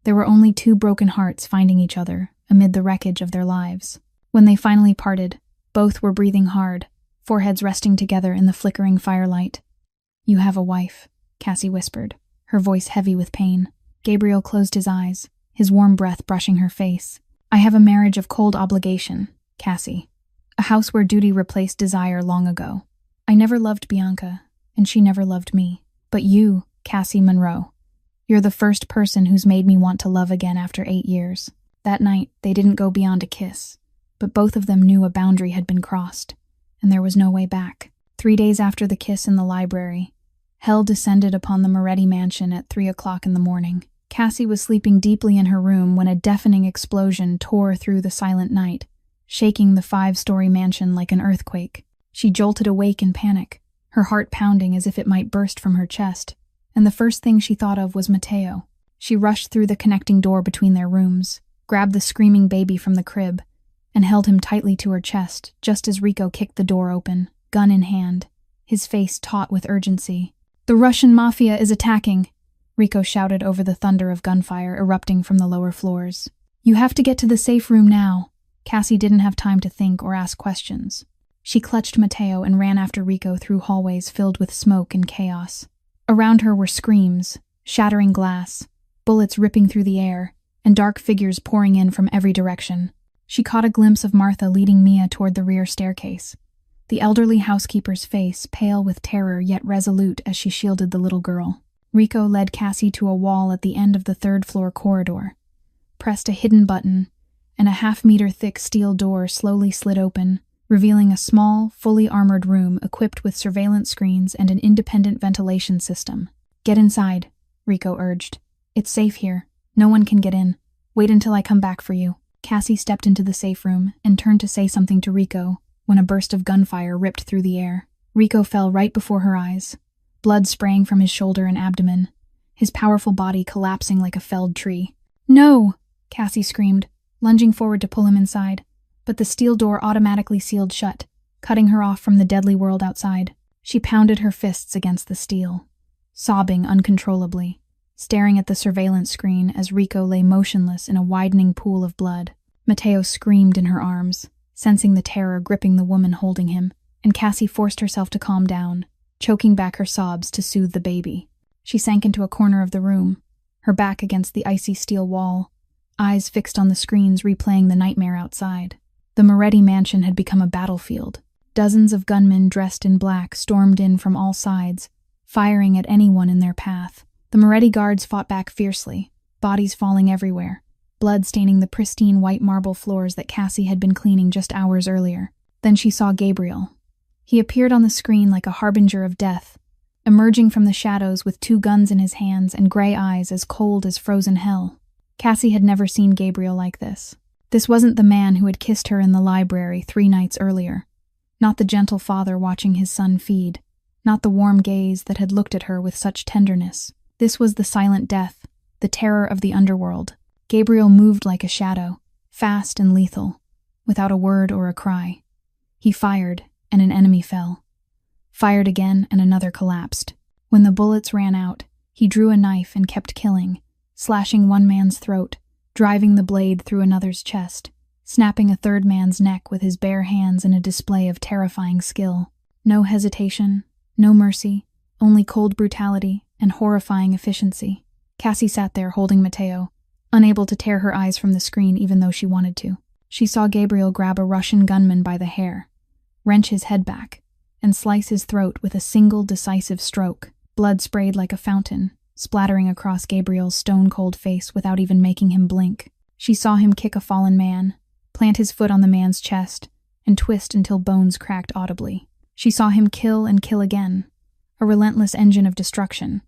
There were only two broken hearts finding each other amid the wreckage of their lives. When they finally parted, both were breathing hard, foreheads resting together in the flickering firelight. "You have a wife," Cassie whispered, her voice heavy with pain. Gabriel closed his eyes, his warm breath brushing her face. "I have a marriage of cold obligation, Cassie. A house where duty replaced desire long ago. I never loved Bianca, and she never loved me. But you, Cassie Monroe, you're the first person who's made me want to love again after 8 years." That night, they didn't go beyond a kiss, but both of them knew a boundary had been crossed, and there was no way back. 3 days after the kiss in the library, hell descended upon the Moretti mansion at 3 o'clock in the morning. Cassie was sleeping deeply in her room when a deafening explosion tore through the silent night, shaking the 5-story mansion like an earthquake. She jolted awake in panic, her heart pounding as if it might burst from her chest, and the first thing she thought of was Mateo. She rushed through the connecting door between their rooms, grabbed the screaming baby from the crib, and held him tightly to her chest just as Rico kicked the door open, gun in hand, his face taut with urgency. "The Russian Mafia is attacking," Rico shouted over the thunder of gunfire erupting from the lower floors. "You have to get to the safe room now." Cassie didn't have time to think or ask questions. She clutched Mateo and ran after Rico through hallways filled with smoke and chaos. Around her were screams, shattering glass, bullets ripping through the air, and dark figures pouring in from every direction. She caught a glimpse of Martha leading Mia toward the rear staircase, the elderly housekeeper's face pale with terror yet resolute as she shielded the little girl. Rico led Cassie to a wall at the end of the third-floor corridor, pressed a hidden button, and a half-meter-thick steel door slowly slid open, revealing a small, fully armored room equipped with surveillance screens and an independent ventilation system. "Get inside," Rico urged. "It's safe here. No one can get in. Wait until I come back for you." Cassie stepped into the safe room and turned to say something to Rico when a burst of gunfire ripped through the air. Rico fell right before her eyes, blood spraying from his shoulder and abdomen, his powerful body collapsing like a felled tree. "No!" Cassie screamed, lunging forward to pull him inside, but the steel door automatically sealed shut, cutting her off from the deadly world outside. She pounded her fists against the steel, sobbing uncontrollably, staring at the surveillance screen as Rico lay motionless in a widening pool of blood. Mateo screamed in her arms, sensing the terror gripping the woman holding him, and Cassie forced herself to calm down, choking back her sobs to soothe the baby. She sank into a corner of the room, her back against the icy steel wall, eyes fixed on the screens replaying the nightmare outside. The Moretti mansion had become a battlefield. Dozens of gunmen dressed in black stormed in from all sides, firing at anyone in their path. The Moretti guards fought back fiercely, bodies falling everywhere, blood staining the pristine white marble floors that Cassie had been cleaning just hours earlier. Then she saw Gabriel. He appeared on the screen like a harbinger of death, emerging from the shadows with 2 guns in his hands and gray eyes as cold as frozen hell. Cassie had never seen Gabriel like this. This wasn't the man who had kissed her in the library 3 nights earlier, not the gentle father watching his son feed, not the warm gaze that had looked at her with such tenderness. This was the silent death, the terror of the underworld. Gabriel moved like a shadow, fast and lethal, without a word or a cry. He fired, and an enemy fell. Fired again, and another collapsed. When the bullets ran out, he drew a knife and kept killing, slashing one man's throat, driving the blade through another's chest, snapping a third man's neck with his bare hands in a display of terrifying skill. No hesitation, no mercy, only cold brutality and horrifying efficiency. Cassie sat there holding Mateo, unable to tear her eyes from the screen even though she wanted to. She saw Gabriel grab a Russian gunman by the hair, wrench his head back, and slice his throat with a single decisive stroke. Blood sprayed like a fountain, splattering across Gabriel's stone-cold face without even making him blink. She saw him kick a fallen man, plant his foot on the man's chest, and twist until bones cracked audibly. She saw him kill and kill again, a relentless engine of destruction,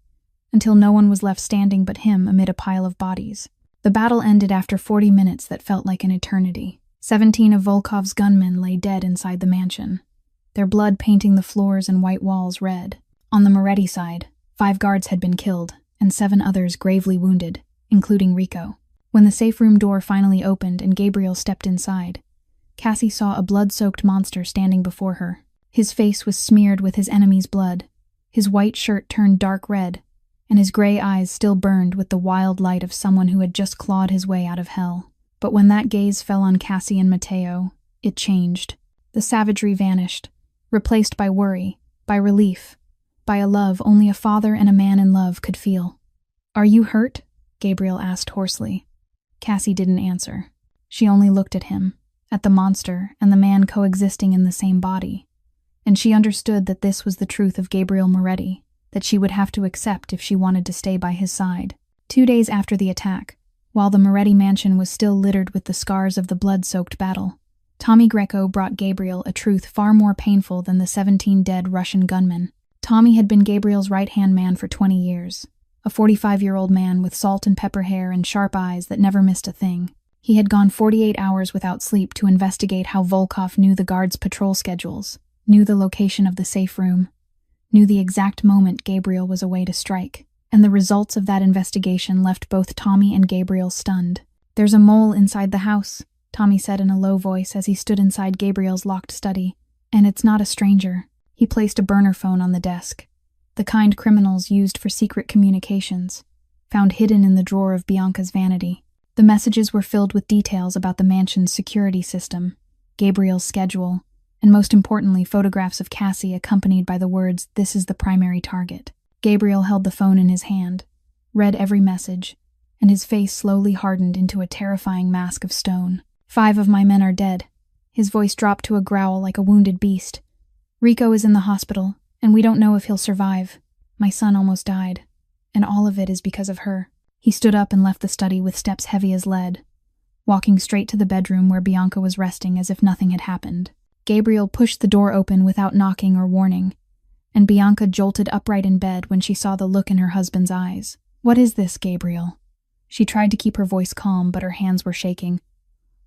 until no one was left standing but him amid a pile of bodies. The battle ended after 40 minutes that felt like an eternity. 17 of Volkov's gunmen lay dead inside the mansion, their blood painting the floors and white walls red. On the Moretti side, 5 guards had been killed, and 7 others gravely wounded, including Rico. When the safe room door finally opened and Gabriel stepped inside, Cassie saw a blood-soaked monster standing before her. His face was smeared with his enemy's blood, his white shirt turned dark red, and his gray eyes still burned with the wild light of someone who had just clawed his way out of hell. But when that gaze fell on Cassie and Mateo, it changed. The savagery vanished, replaced by worry, by relief, by a love only a father and a man in love could feel. "Are you hurt?" Gabriel asked hoarsely. Cassie didn't answer. She only looked at him, at the monster and the man coexisting in the same body. And she understood that this was the truth of Gabriel Moretti, that she would have to accept if she wanted to stay by his side. 2 days after the attack, while the Moretti mansion was still littered with the scars of the blood-soaked battle, Tommy Greco brought Gabriel a truth far more painful than the 17 dead Russian gunmen. Tommy had been Gabriel's right-hand man for 20 years, a 45-year-old man with salt and pepper hair and sharp eyes that never missed a thing. He had gone 48 hours without sleep to investigate how Volkov knew the guards' patrol schedules, knew the location of the safe room, knew the exact moment Gabriel was away to strike. And the results of that investigation left both Tommy and Gabriel stunned. "There's a mole inside the house," Tommy said in a low voice as he stood inside Gabriel's locked study. "And it's not a stranger." He placed a burner phone on the desk, the kind criminals used for secret communications, found hidden in the drawer of Bianca's vanity. The messages were filled with details about the mansion's security system, Gabriel's schedule, and most importantly, photographs of Cassie accompanied by the words, "This is the primary target." Gabriel held the phone in his hand, read every message, and his face slowly hardened into a terrifying mask of stone. 5 of my men are dead." His voice dropped to a growl like a wounded beast. "Rico is in the hospital, and we don't know if he'll survive. My son almost died, and all of it is because of her." He stood up and left the study with steps heavy as lead, walking straight to the bedroom where Bianca was resting as if nothing had happened. Gabriel pushed the door open without knocking or warning, and Bianca jolted upright in bed when she saw the look in her husband's eyes. "What is this, Gabriel?" She tried to keep her voice calm, but her hands were shaking.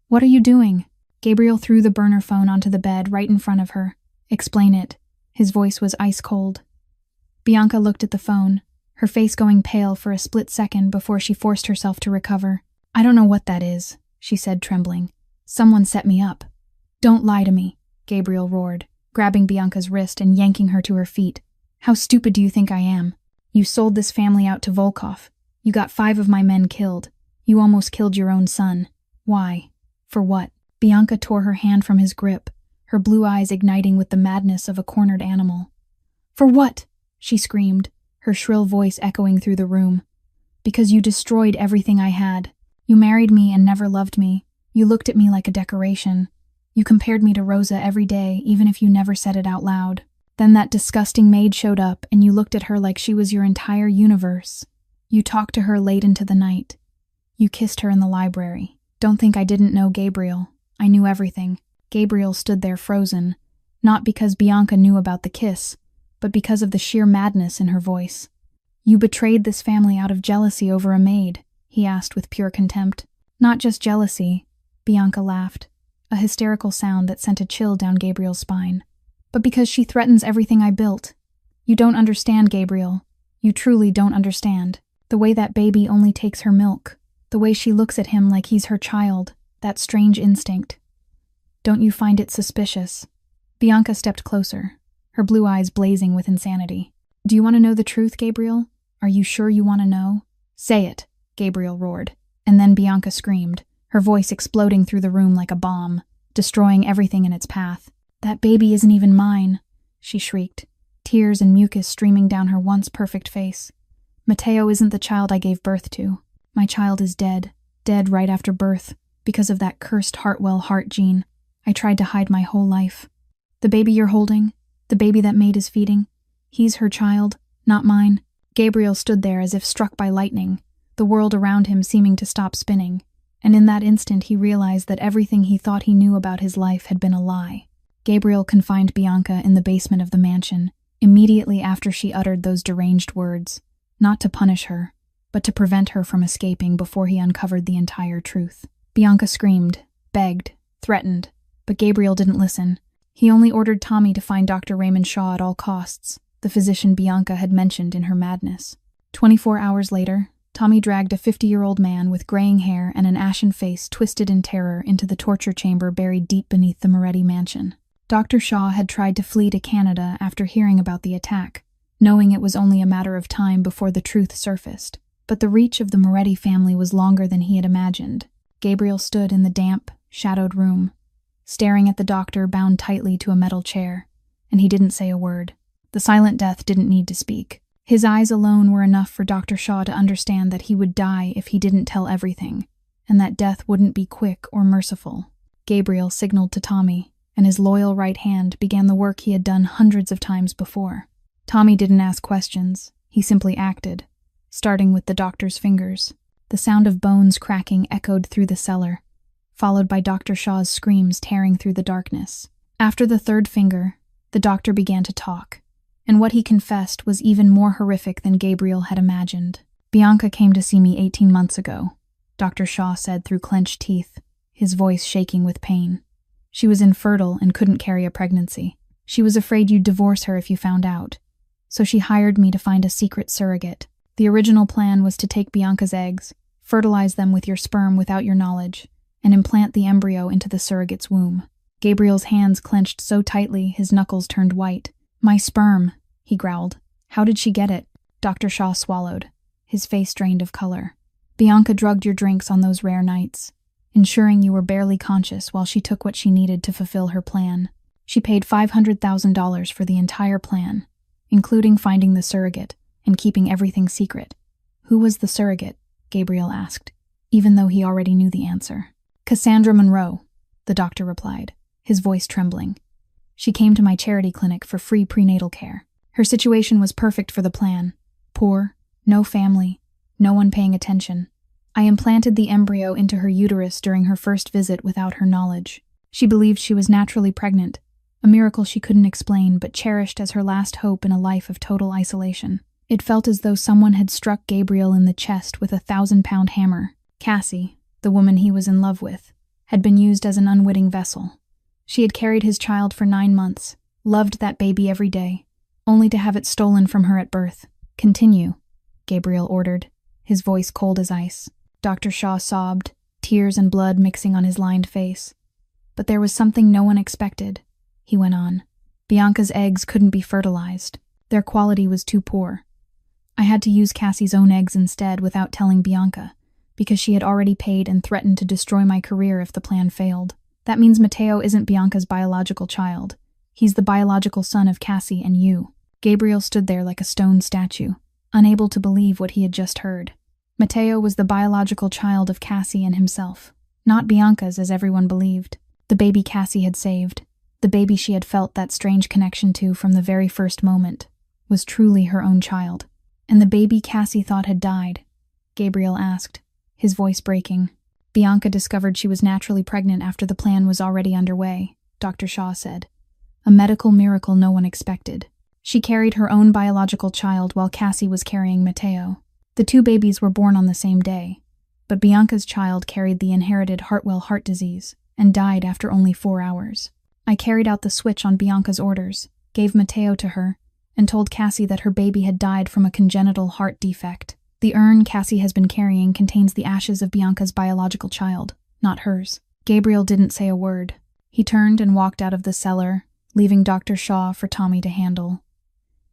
"What are you doing?" Gabriel threw the burner phone onto the bed right in front of her. "Explain it." His voice was ice cold. Bianca looked at the phone, her face going pale for a split second before she forced herself to recover. "I don't know what that is," she said, trembling. "Someone set me up." "Don't lie to me," Gabriel roared, grabbing Bianca's wrist and yanking her to her feet. "How stupid do you think I am? You sold this family out to Volkov. You got 5 of my men killed. You almost killed your own son. Why? For what?" Bianca tore her hand from his grip, her blue eyes igniting with the madness of a cornered animal. "For what?" she screamed, her shrill voice echoing through the room. "Because you destroyed everything I had. You married me and never loved me. You looked at me like a decoration. You compared me to Rosa every day, even if you never said it out loud. Then that disgusting maid showed up, and you looked at her like she was your entire universe. You talked to her late into the night. You kissed her in the library. Don't think I didn't know Gabriel. I knew everything." Gabriel stood there frozen, not because Bianca knew about the kiss, but because of the sheer madness in her voice. "You betrayed this family out of jealousy over a maid?" he asked with pure contempt. "Not just jealousy," Bianca laughed, a hysterical sound that sent a chill down Gabriel's spine. "But because she threatens everything I built. You don't understand, Gabriel. You truly don't understand. The way that baby only takes her milk. The way she looks at him like he's her child. That strange instinct." Don't you find it suspicious?" Bianca stepped closer, her blue eyes blazing with insanity. "Do you want to know the truth, Gabriel? Are you sure you want to know?" "Say it," Gabriel roared. And then Bianca screamed, her voice exploding through the room like a bomb, destroying everything in its path. "That baby isn't even mine," she shrieked, tears and mucus streaming down her once perfect face. "Mateo isn't the child I gave birth to. My child is dead right after birth, because of that cursed Hartwell heart gene. I tried to hide my whole life. The baby you're holding, the baby that Maid is feeding, he's her child, not mine." Gabriel stood there as if struck by lightning, the world around him seeming to stop spinning, and in that instant he realized that everything he thought he knew about his life had been a lie. Gabriel confined Bianca in the basement of the mansion, immediately after she uttered those deranged words, not to punish her, but to prevent her from escaping before he uncovered the entire truth. Bianca screamed, begged, threatened, but Gabriel didn't listen. He only ordered Tommy to find Dr. Raymond Shaw at all costs, the physician Bianca had mentioned in her madness. 24 hours later, Tommy dragged a 50-year-old man with graying hair and an ashen face twisted in terror into the torture chamber buried deep beneath the Moretti mansion. Dr. Shaw had tried to flee to Canada after hearing about the attack, knowing it was only a matter of time before the truth surfaced. But the reach of the Moretti family was longer than he had imagined. Gabriel stood in the damp, shadowed room, staring at the doctor bound tightly to a metal chair, and he didn't say a word. The silent death didn't need to speak. His eyes alone were enough for Dr. Shaw to understand that he would die if he didn't tell everything, and that death wouldn't be quick or merciful. Gabriel signaled to Tommy, and his loyal right hand began the work he had done hundreds of times before. Tommy didn't ask questions, he simply acted, starting with the doctor's fingers. The sound of bones cracking echoed through the cellar, followed by Dr. Shaw's screams tearing through the darkness. After the third finger, the doctor began to talk, and what he confessed was even more horrific than Gabriel had imagined. "Bianca came to see me 18 months ago," Dr. Shaw said through clenched teeth, his voice shaking with pain. "She was infertile and couldn't carry a pregnancy. She was afraid you'd divorce her if you found out, so she hired me to find a secret surrogate. The original plan was to take Bianca's eggs, fertilize them with your sperm without your knowledge, and implant the embryo into the surrogate's womb." Gabriel's hands clenched so tightly his knuckles turned white. "My sperm," he growled. "How did she get it?" Dr. Shaw swallowed, his face drained of color. "Bianca drugged your drinks on those rare nights, ensuring you were barely conscious while she took what she needed to fulfill her plan. She paid $500,000 for the entire plan, including finding the surrogate and keeping everything secret." "Who was the surrogate?" Gabriel asked, even though he already knew the answer. "Cassandra Monroe," the doctor replied, his voice trembling. "She came to my charity clinic for free prenatal care. Her situation was perfect for the plan. Poor, no family, no one paying attention. I implanted the embryo into her uterus during her first visit without her knowledge. She believed she was naturally pregnant, a miracle she couldn't explain but cherished as her last hope in a life of total isolation. It felt as though someone had struck Gabriel in the chest with a 1,000-pound hammer. Cassie, the woman he was in love with, had been used as an unwitting vessel. She had carried his child for 9 months, loved that baby every day, only to have it stolen from her at birth. "Continue," Gabriel ordered, his voice cold as ice. Dr. Shaw sobbed, tears and blood mixing on his lined face. "But there was something no one expected," he went on. "Bianca's eggs couldn't be fertilized. Their quality was too poor. I had to use Cassie's own eggs instead without telling Bianca, because she had already paid and threatened to destroy my career if the plan failed. That means Mateo isn't Bianca's biological child. He's the biological son of Cassie and you." Gabriel stood there like a stone statue, unable to believe what he had just heard. Mateo was the biological child of Cassie and himself, not Bianca's as everyone believed. The baby Cassie had saved, the baby she had felt that strange connection to from the very first moment, was truly her own child. "And the baby Cassie thought had died?" Gabriel asked, his voice breaking. "Bianca discovered she was naturally pregnant after the plan was already underway," Dr. Shaw said. "A medical miracle no one expected. She carried her own biological child while Cassie was carrying Mateo. The two babies were born on the same day, but Bianca's child carried the inherited Hartwell heart disease and died after only 4 hours. I carried out the switch on Bianca's orders, gave Mateo to her, and told Cassie that her baby had died from a congenital heart defect. The urn Cassie has been carrying contains the ashes of Bianca's biological child, not hers." Gabriel didn't say a word, He turned and walked out of the cellar, leaving Dr. Shaw for Tommy to handle.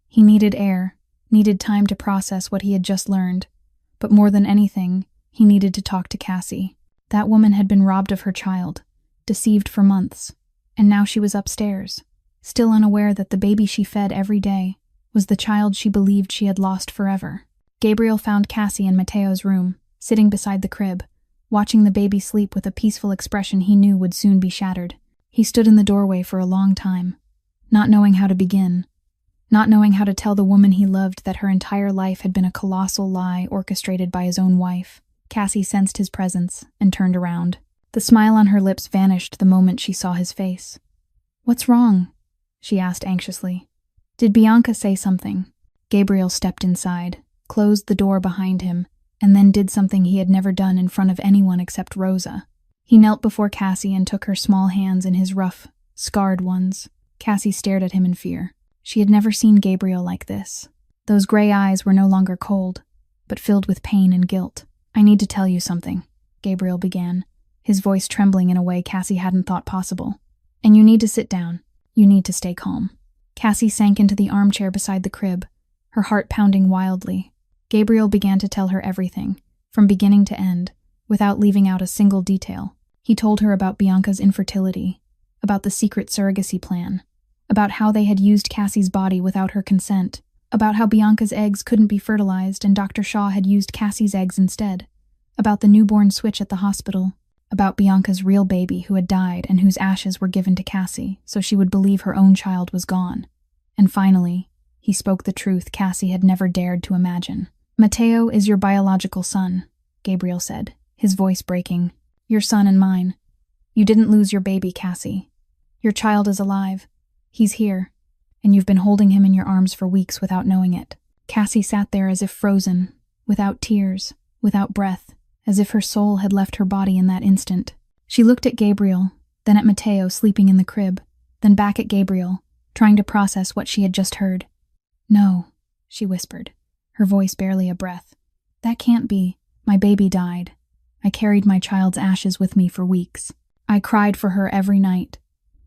He needed air, needed time to process what he had just learned, but more than anything, he needed to talk to Cassie. That woman had been robbed of her child, deceived for months, and now she was upstairs, still unaware that the baby she fed every day was the child she believed she had lost forever. Gabriel found Cassie in Mateo's room, sitting beside the crib, watching the baby sleep with a peaceful expression he knew would soon be shattered. He stood in the doorway for a long time, not knowing how to begin, not knowing how to tell the woman he loved that her entire life had been a colossal lie orchestrated by his own wife. Cassie sensed his presence and turned around. The smile on her lips vanished the moment she saw his face. "What's wrong?" she asked anxiously. "Did Bianca say something?" Gabriel stepped inside, closed the door behind him, and then did something he had never done in front of anyone except Rosa. He knelt before Cassie and took her small hands in his rough, scarred ones. Cassie stared at him in fear. She had never seen Gabriel like this. Those gray eyes were no longer cold, but filled with pain and guilt. "I need to tell you something," Gabriel began, his voice trembling in a way Cassie hadn't thought possible. "And you need to sit down. You need to stay calm." Cassie sank into the armchair beside the crib, her heart pounding wildly. Gabriel began to tell her everything, from beginning to end, without leaving out a single detail. He told her about Bianca's infertility, about the secret surrogacy plan, about how they had used Cassie's body without her consent, about how Bianca's eggs couldn't be fertilized and Dr. Shaw had used Cassie's eggs instead, about the newborn switch at the hospital, about Bianca's real baby who had died and whose ashes were given to Cassie so she would believe her own child was gone. And finally, he spoke the truth Cassie had never dared to imagine. "Mateo is your biological son," Gabriel said, his voice breaking. "Your son and mine. You didn't lose your baby, Cassie. Your child is alive. He's here, and you've been holding him in your arms for weeks without knowing it." Cassie sat there as if frozen, without tears, without breath, as if her soul had left her body in that instant. She looked at Gabriel, then at Mateo sleeping in the crib, then back at Gabriel, trying to process what she had just heard. "No," she whispered, her voice barely a breath. "That can't be. My baby died. I carried my child's ashes with me for weeks. I cried for her every night."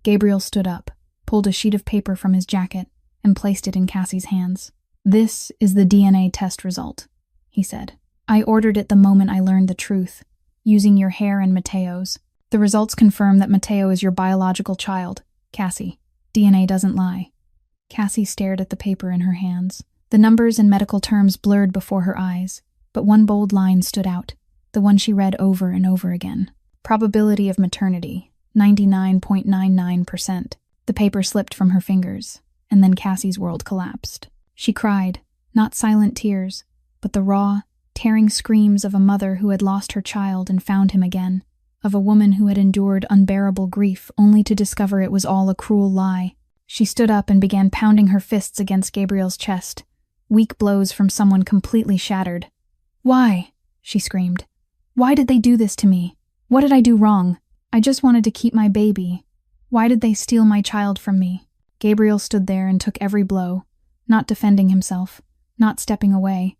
Gabriel stood up, pulled a sheet of paper from his jacket, and placed it in Cassie's hands. "This is the DNA test result," he said. "I ordered it the moment I learned the truth, using your hair and Mateo's. The results confirm that Mateo is your biological child, Cassie. DNA doesn't lie." Cassie stared at the paper in her hands. The numbers and medical terms blurred before her eyes, but one bold line stood out, the one she read over and over again. "Probability of maternity, 99.99%. The paper slipped from her fingers, and then Cassie's world collapsed. She cried, not silent tears, but the raw, tearing screams of a mother who had lost her child and found him again, of a woman who had endured unbearable grief only to discover it was all a cruel lie. She stood up and began pounding her fists against Gabriel's chest, weak blows from someone completely shattered. "Why?" she screamed. "Why did they do this to me? What did I do wrong? I just wanted to keep my baby. Why did they steal my child from me?" Gabriel stood there and took every blow, not defending himself, not stepping away,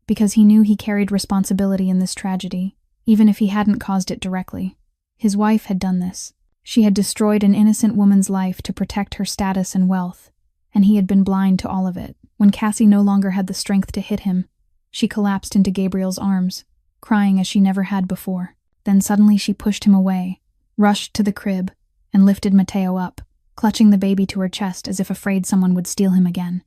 because he knew he carried responsibility in this tragedy, even if he hadn't caused it directly. His wife had done this. She had destroyed an innocent woman's life to protect her status and wealth, and he had been blind to all of it. When Cassie no longer had the strength to hit him, she collapsed into Gabriel's arms, crying as she never had before. Then suddenly she pushed him away, rushed to the crib, and lifted Mateo up, clutching the baby to her chest as if afraid someone would steal him again.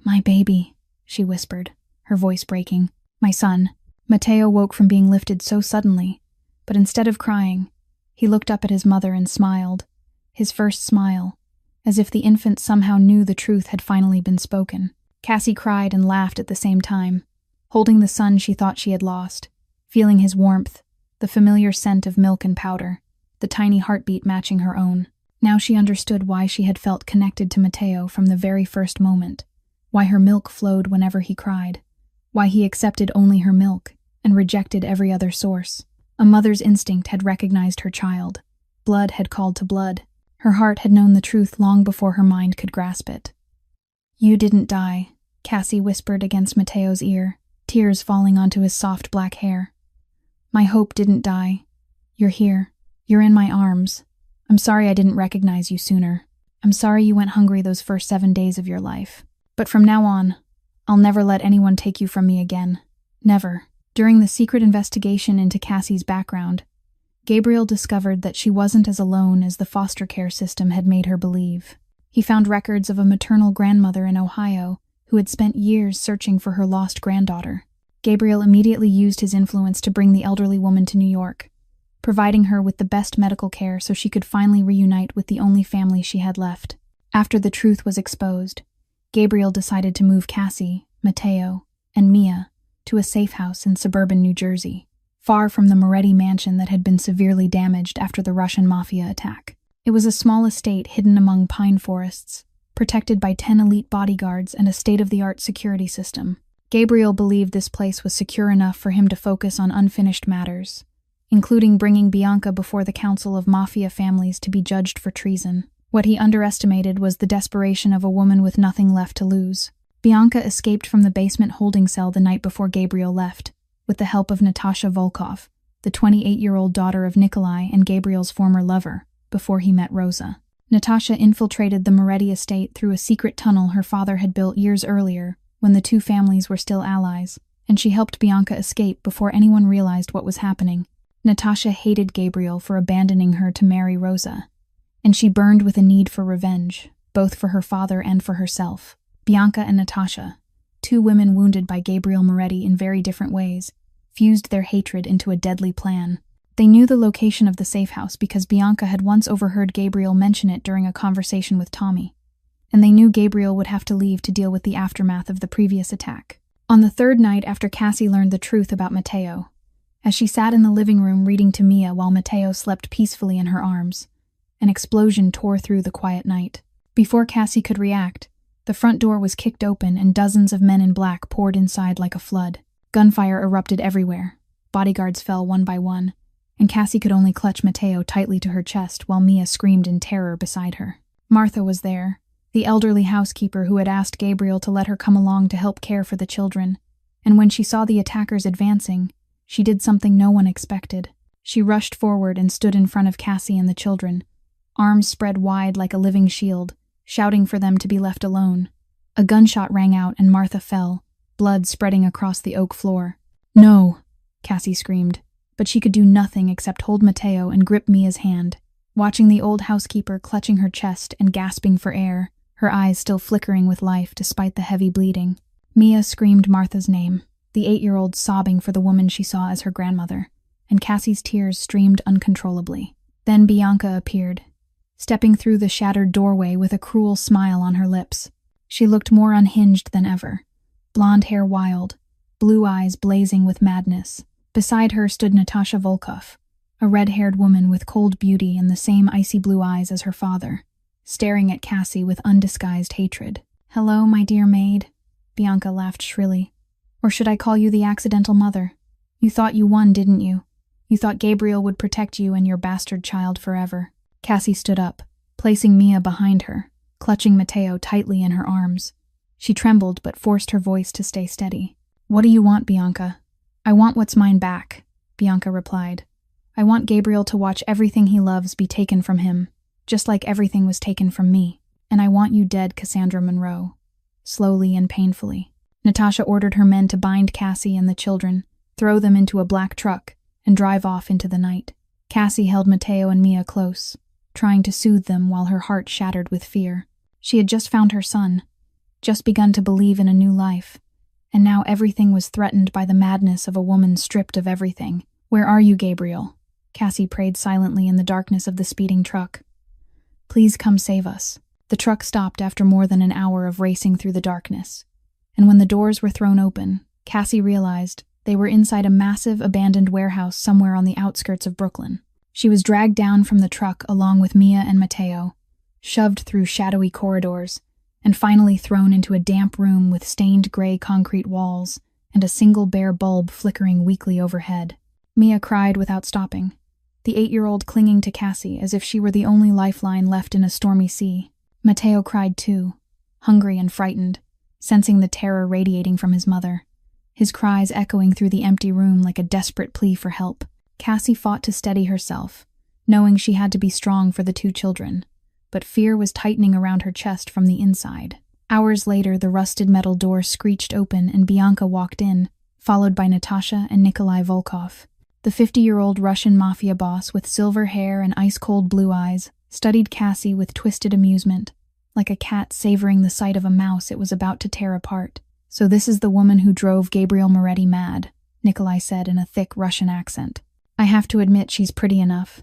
"My baby," she whispered, her voice breaking. "My son." Mateo woke from being lifted so suddenly, but instead of crying, he looked up at his mother and smiled, his first smile, as if the infant somehow knew the truth had finally been spoken. Cassie cried and laughed at the same time, holding the son she thought she had lost, feeling his warmth, the familiar scent of milk and powder, the tiny heartbeat matching her own. Now she understood why she had felt connected to Mateo from the very first moment, why her milk flowed whenever he cried, why he accepted only her milk and rejected every other source. A mother's instinct had recognized her child. Blood had called to blood. Her heart had known the truth long before her mind could grasp it. "You didn't die," Cassie whispered against Mateo's ear, tears falling onto his soft black hair. "My hope didn't die. You're here. You're in my arms. I'm sorry I didn't recognize you sooner. I'm sorry you went hungry those first 7 days of your life. But from now on, I'll never let anyone take you from me again. Never." During the secret investigation into Cassie's background, Gabriel discovered that she wasn't as alone as the foster care system had made her believe. He found records of a maternal grandmother in Ohio who had spent years searching for her lost granddaughter. Gabriel immediately used his influence to bring the elderly woman to New York, providing her with the best medical care so she could finally reunite with the only family she had left. After the truth was exposed, Gabriel decided to move Cassie, Matteo, and Mia to a safe house in suburban New Jersey, far from the Moretti mansion that had been severely damaged after the Russian Mafia attack. It was a small estate hidden among pine forests, protected by 10 elite bodyguards and a state-of-the-art security system. Gabriel believed this place was secure enough for him to focus on unfinished matters, including bringing Bianca before the Council of Mafia families to be judged for treason. What he underestimated was the desperation of a woman with nothing left to lose. Bianca escaped from the basement holding cell the night before Gabriel left, with the help of Natasha Volkov, the 28-year-old daughter of Nikolai and Gabriel's former lover, before he met Rosa. Natasha infiltrated the Moretti estate through a secret tunnel her father had built years earlier when the two families were still allies, and she helped Bianca escape before anyone realized what was happening. Natasha hated Gabriel for abandoning her to marry Rosa, and she burned with a need for revenge, both for her father and for herself. Bianca and Natasha, two women wounded by Gabriel Moretti in very different ways, fused their hatred into a deadly plan. They knew the location of the safe house because Bianca had once overheard Gabriel mention it during a conversation with Tommy, and they knew Gabriel would have to leave to deal with the aftermath of the previous attack. On the third night after Cassie learned the truth about Matteo, as she sat in the living room reading to Mia while Matteo slept peacefully in her arms, an explosion tore through the quiet night. Before Cassie could react, the front door was kicked open and dozens of men in black poured inside like a flood. Gunfire erupted everywhere. Bodyguards fell one by one, and Cassie could only clutch Matteo tightly to her chest while Mia screamed in terror beside her. Martha was there, the elderly housekeeper who had asked Gabriel to let her come along to help care for the children, and when she saw the attackers advancing, she did something no one expected. She rushed forward and stood in front of Cassie and the children, arms spread wide like a living shield, shouting for them to be left alone. A gunshot rang out and Martha fell, blood spreading across the oak floor. "No," Cassie screamed, but she could do nothing except hold Matteo and grip Mia's hand, watching the old housekeeper clutching her chest and gasping for air, her eyes still flickering with life despite the heavy bleeding. Mia screamed Martha's name, the 8-year-old sobbing for the woman she saw as her grandmother, and Cassie's tears streamed uncontrollably. Then Bianca appeared, stepping through the shattered doorway with a cruel smile on her lips. She looked more unhinged than ever, blonde hair wild, blue eyes blazing with madness. Beside her stood Natasha Volkov, a red-haired woman with cold beauty and the same icy blue eyes as her father, staring at Cassie with undisguised hatred. "Hello, my dear maid," Bianca laughed shrilly. "Or should I call you the accidental mother? You thought you won, didn't you? You thought Gabriel would protect you and your bastard child forever." Cassie stood up, placing Mia behind her, clutching Matteo tightly in her arms. She trembled but forced her voice to stay steady. "What do you want, Bianca?" "I want what's mine back," Bianca replied. "I want Gabriel to watch everything he loves be taken from him, just like everything was taken from me. And I want you dead, Cassandra Monroe." Slowly and painfully, Natasha ordered her men to bind Cassie and the children, throw them into a black truck, and drive off into the night. Cassie held Matteo and Mia close, trying to soothe them while her heart shattered with fear. She had just found her son, just begun to believe in a new life, and now everything was threatened by the madness of a woman stripped of everything. "Where are you, Gabriel?" Cassie prayed silently in the darkness of the speeding truck. "Please come save us." The truck stopped after more than an hour of racing through the darkness, and when the doors were thrown open, Cassie realized they were inside a massive abandoned warehouse somewhere on the outskirts of Brooklyn. She was dragged down from the truck along with Mia and Matteo, shoved through shadowy corridors, and finally thrown into a damp room with stained gray concrete walls and a single bare bulb flickering weakly overhead. Mia cried without stopping, the 8-year-old clinging to Cassie as if she were the only lifeline left in a stormy sea. Matteo cried too, hungry and frightened, sensing the terror radiating from his mother, his cries echoing through the empty room like a desperate plea for help. Cassie fought to steady herself, knowing she had to be strong for the 2 children. But fear was tightening around her chest from the inside. Hours later, the rusted metal door screeched open and Bianca walked in, followed by Natasha and Nikolai Volkov. The 50-year-old Russian Mafia boss with silver hair and ice-cold blue eyes studied Cassie with twisted amusement, like a cat savoring the sight of a mouse it was about to tear apart. "So this is the woman who drove Gabriel Moretti mad," Nikolai said in a thick Russian accent. "I have to admit she's pretty enough,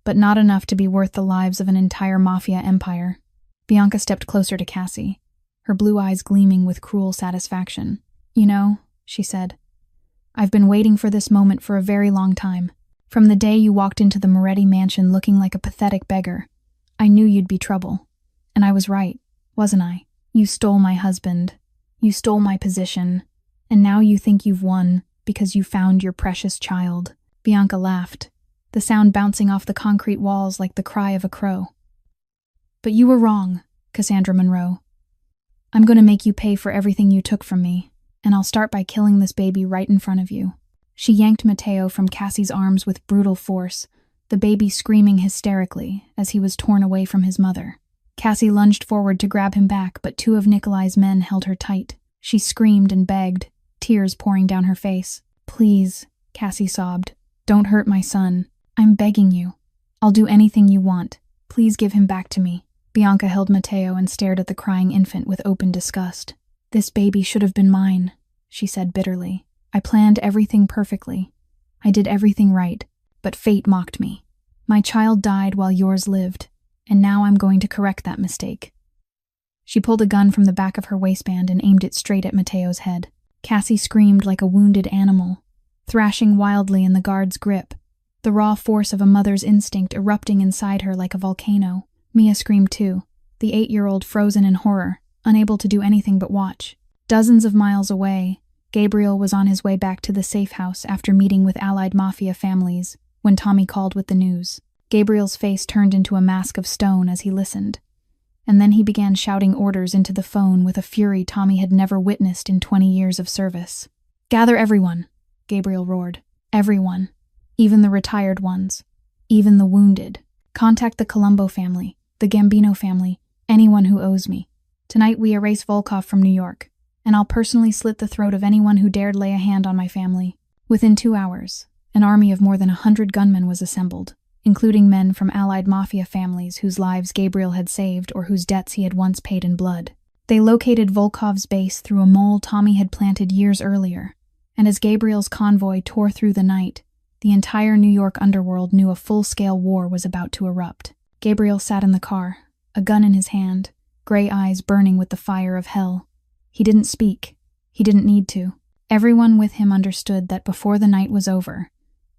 but not enough to be worth the lives of an entire Mafia empire." Bianca stepped closer to Cassie, her blue eyes gleaming with cruel satisfaction. "You know," she said, "I've been waiting for this moment for a very long time. From the day you walked into the Moretti mansion looking like a pathetic beggar, I knew you'd be trouble. And I was right, wasn't I? You stole my husband. You stole my position. And now you think you've won because you found your precious child." Bianca laughed, the sound bouncing off the concrete walls like the cry of a crow. "But you were wrong, Cassandra Monroe. I'm going to make you pay for everything you took from me, and I'll start by killing this baby right in front of you." She yanked Matteo from Cassie's arms with brutal force, the baby screaming hysterically as he was torn away from his mother. Cassie lunged forward to grab him back, but 2 of Nikolai's men held her tight. She screamed and begged, tears pouring down her face. "Please," Cassie sobbed, "don't hurt my son. I'm begging you. I'll do anything you want. Please give him back to me." Bianca held Matteo and stared at the crying infant with open disgust. "This baby should have been mine," she said bitterly. "I planned everything perfectly. I did everything right, but fate mocked me. My child died while yours lived, and now I'm going to correct that mistake." She pulled a gun from the back of her waistband and aimed it straight at Matteo's head. Cassie screamed like a wounded animal, thrashing wildly in the guard's grip, the raw force of a mother's instinct erupting inside her like a volcano. Mia screamed too, the 8-year-old frozen in horror, unable to do anything but watch. Dozens of miles away, Gabriel was on his way back to the safe house after meeting with allied Mafia families when Tommy called with the news. Gabriel's face turned into a mask of stone as he listened, and then he began shouting orders into the phone with a fury Tommy had never witnessed in 20 years of service. "Gather everyone," Gabriel roared. "Everyone. Even the retired ones. Even the wounded. Contact the Colombo family, the Gambino family, anyone who owes me. Tonight we erase Volkov from New York, and I'll personally slit the throat of anyone who dared lay a hand on my family." Within 2 hours, an army of more than 100 gunmen was assembled, including men from allied Mafia families whose lives Gabriel had saved or whose debts he had once paid in blood. They located Volkov's base through a mole Tommy had planted years earlier, and as Gabriel's convoy tore through the night, the entire New York underworld knew a full-scale war was about to erupt. Gabriel sat in the car, a gun in his hand, gray eyes burning with the fire of hell. He didn't speak. He didn't need to. Everyone with him understood that before the night was over,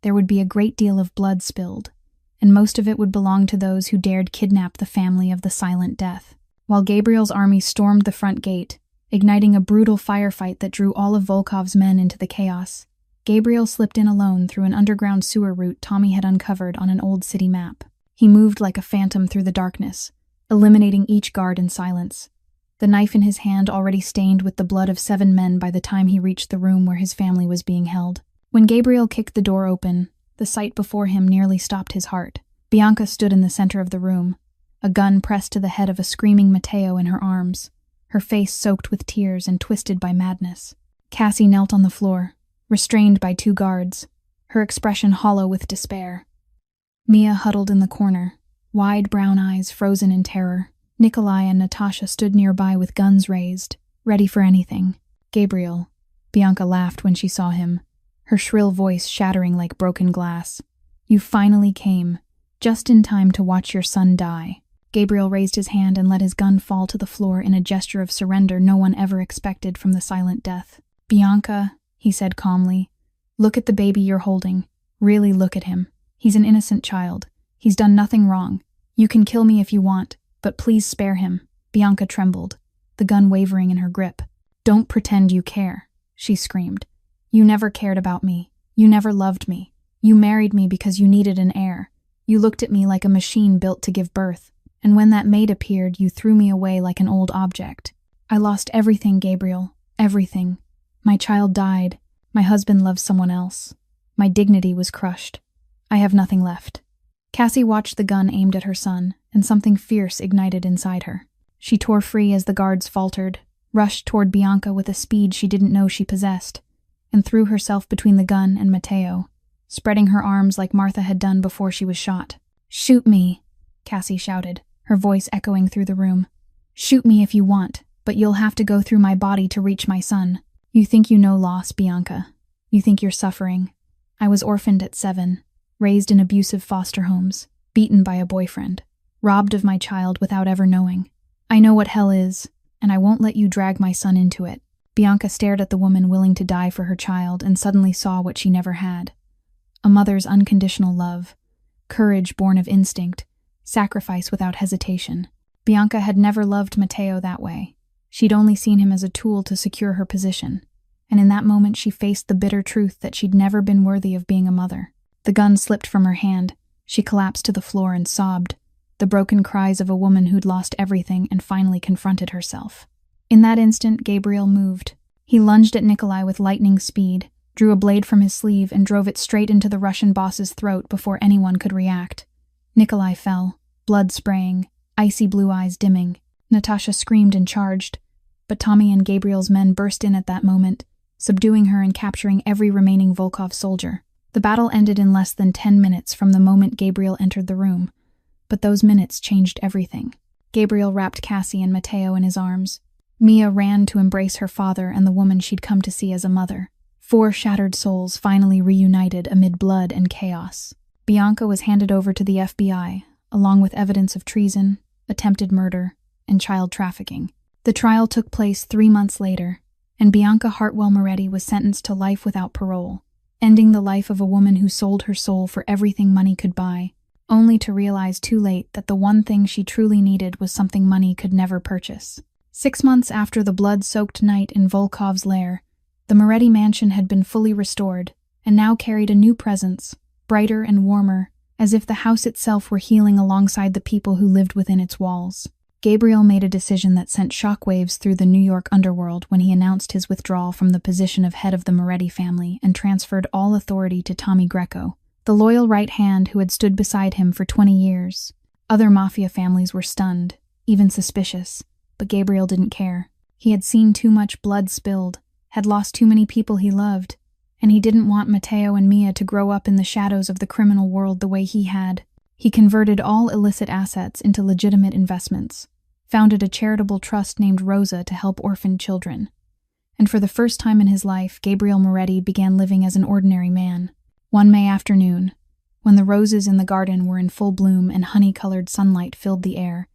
there would be a great deal of blood spilled, and most of it would belong to those who dared kidnap the family of the Silent Death. While Gabriel's army stormed the front gate, igniting a brutal firefight that drew all of Volkov's men into the chaos, Gabriel slipped in alone through an underground sewer route Tommy had uncovered on an old city map. He moved like a phantom through the darkness, eliminating each guard in silence, the knife in his hand already stained with the blood of 7 men by the time he reached the room where his family was being held. When Gabriel kicked the door open, the sight before him nearly stopped his heart. Bianca stood in the center of the room, a gun pressed to the head of a screaming Matteo in her arms, her face soaked with tears and twisted by madness. Cassie knelt on the floor, restrained by 2 guards, her expression hollow with despair. Mia huddled in the corner, wide brown eyes frozen in terror. Nikolai and Natasha stood nearby with guns raised, ready for anything. "Gabriel," Bianca laughed when she saw him, her shrill voice shattering like broken glass. "You finally came, just in time to watch your son die." Gabriel raised his hand and let his gun fall to the floor in a gesture of surrender no one ever expected from the Silent Death. "Bianca," he said calmly, "look at the baby you're holding. Really look at him. He's an innocent child. He's done nothing wrong. You can kill me if you want, but please spare him." Bianca trembled, the gun wavering in her grip. "Don't pretend you care," she screamed. "You never cared about me. You never loved me. You married me because you needed an heir. You looked at me like a machine built to give birth. And when that maid appeared, you threw me away like an old object. I lost everything, Gabriel. Everything. My child died. My husband loved someone else. My dignity was crushed. I have nothing left." Cassie watched the gun aimed at her son, and something fierce ignited inside her. She tore free as the guards faltered, rushed toward Bianca with a speed she didn't know she possessed, and threw herself between the gun and Matteo, spreading her arms like Martha had done before she was shot. "Shoot me," Cassie shouted, her voice echoing through the room. "Shoot me if you want, but you'll have to go through my body to reach my son. You think you know loss, Bianca. You think you're suffering. I was orphaned at 7, raised in abusive foster homes, beaten by a boyfriend, robbed of my child without ever knowing. I know what hell is, and I won't let you drag my son into it." Bianca stared at the woman willing to die for her child and suddenly saw what she never had. A mother's unconditional love, courage born of instinct, sacrifice without hesitation. Bianca had never loved Matteo that way. She'd only seen him as a tool to secure her position, and in that moment she faced the bitter truth that she'd never been worthy of being a mother. The gun slipped from her hand. She collapsed to the floor and sobbed, the broken cries of a woman who'd lost everything and finally confronted herself. In that instant, Gabriel moved. He lunged at Nikolai with lightning speed, drew a blade from his sleeve and drove it straight into the Russian boss's throat before anyone could react. Nikolai fell, blood spraying, icy blue eyes dimming. Natasha screamed and charged, but Tommy and Gabriel's men burst in at that moment, subduing her and capturing every remaining Volkov soldier. The battle ended in less than 10 minutes from the moment Gabriel entered the room, but those minutes changed everything. Gabriel wrapped Cassie and Matteo in his arms. Mia ran to embrace her father and the woman she'd come to see as a mother. 4 shattered souls finally reunited amid blood and chaos. Bianca was handed over to the FBI, along with evidence of treason, attempted murder, and child trafficking. The trial took place 3 months later, and Bianca Hartwell Moretti was sentenced to life without parole, ending the life of a woman who sold her soul for everything money could buy, only to realize too late that the one thing she truly needed was something money could never purchase. 6 months after the blood-soaked night in Volkov's lair, the Moretti mansion had been fully restored, and now carried a new presence, brighter and warmer, as if the house itself were healing alongside the people who lived within its walls. Gabriel made a decision that sent shockwaves through the New York underworld when he announced his withdrawal from the position of head of the Moretti family and transferred all authority to Tommy Greco, the loyal right hand who had stood beside him for 20 years. Other Mafia families were stunned, even suspicious, but Gabriel didn't care. He had seen too much blood spilled, had lost too many people he loved, and he didn't want Matteo and Mia to grow up in the shadows of the criminal world the way he had. He converted all illicit assets into legitimate investments, founded a charitable trust named Rosa to help orphaned children. And for the first time in his life, Gabriel Moretti began living as an ordinary man. One May afternoon, when the roses in the garden were in full bloom and honey-colored sunlight filled the air,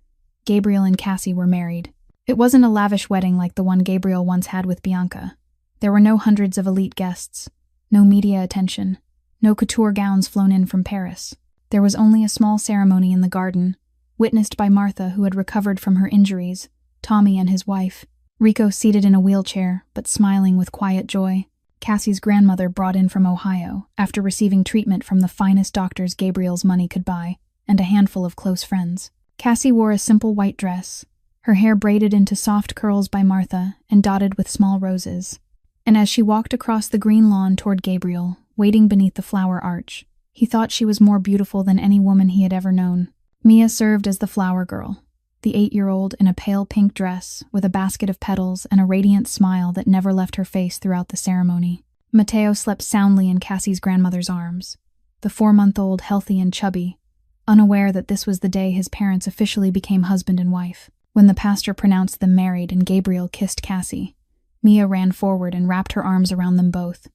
Gabriel and Cassie were married. It wasn't a lavish wedding like the one Gabriel once had with Bianca. There were no hundreds of elite guests, no media attention, no couture gowns flown in from Paris. There was only a small ceremony in the garden, witnessed by Martha, who had recovered from her injuries, Tommy and his wife, Rico seated in a wheelchair, but smiling with quiet joy, Cassie's grandmother brought in from Ohio, after receiving treatment from the finest doctors Gabriel's money could buy, and a handful of close friends. Cassie wore a simple white dress, her hair braided into soft curls by Martha and dotted with small roses. And as she walked across the green lawn toward Gabriel, waiting beneath the flower arch, he thought she was more beautiful than any woman he had ever known. Mia served as the flower girl, the 8-year-old in a pale pink dress with a basket of petals and a radiant smile that never left her face throughout the ceremony. Matteo slept soundly in Cassie's grandmother's arms, the 4-month-old healthy and chubby, unaware that this was the day his parents officially became husband and wife. When the pastor pronounced them married and Gabriel kissed Cassie, Mia ran forward and wrapped her arms around them both,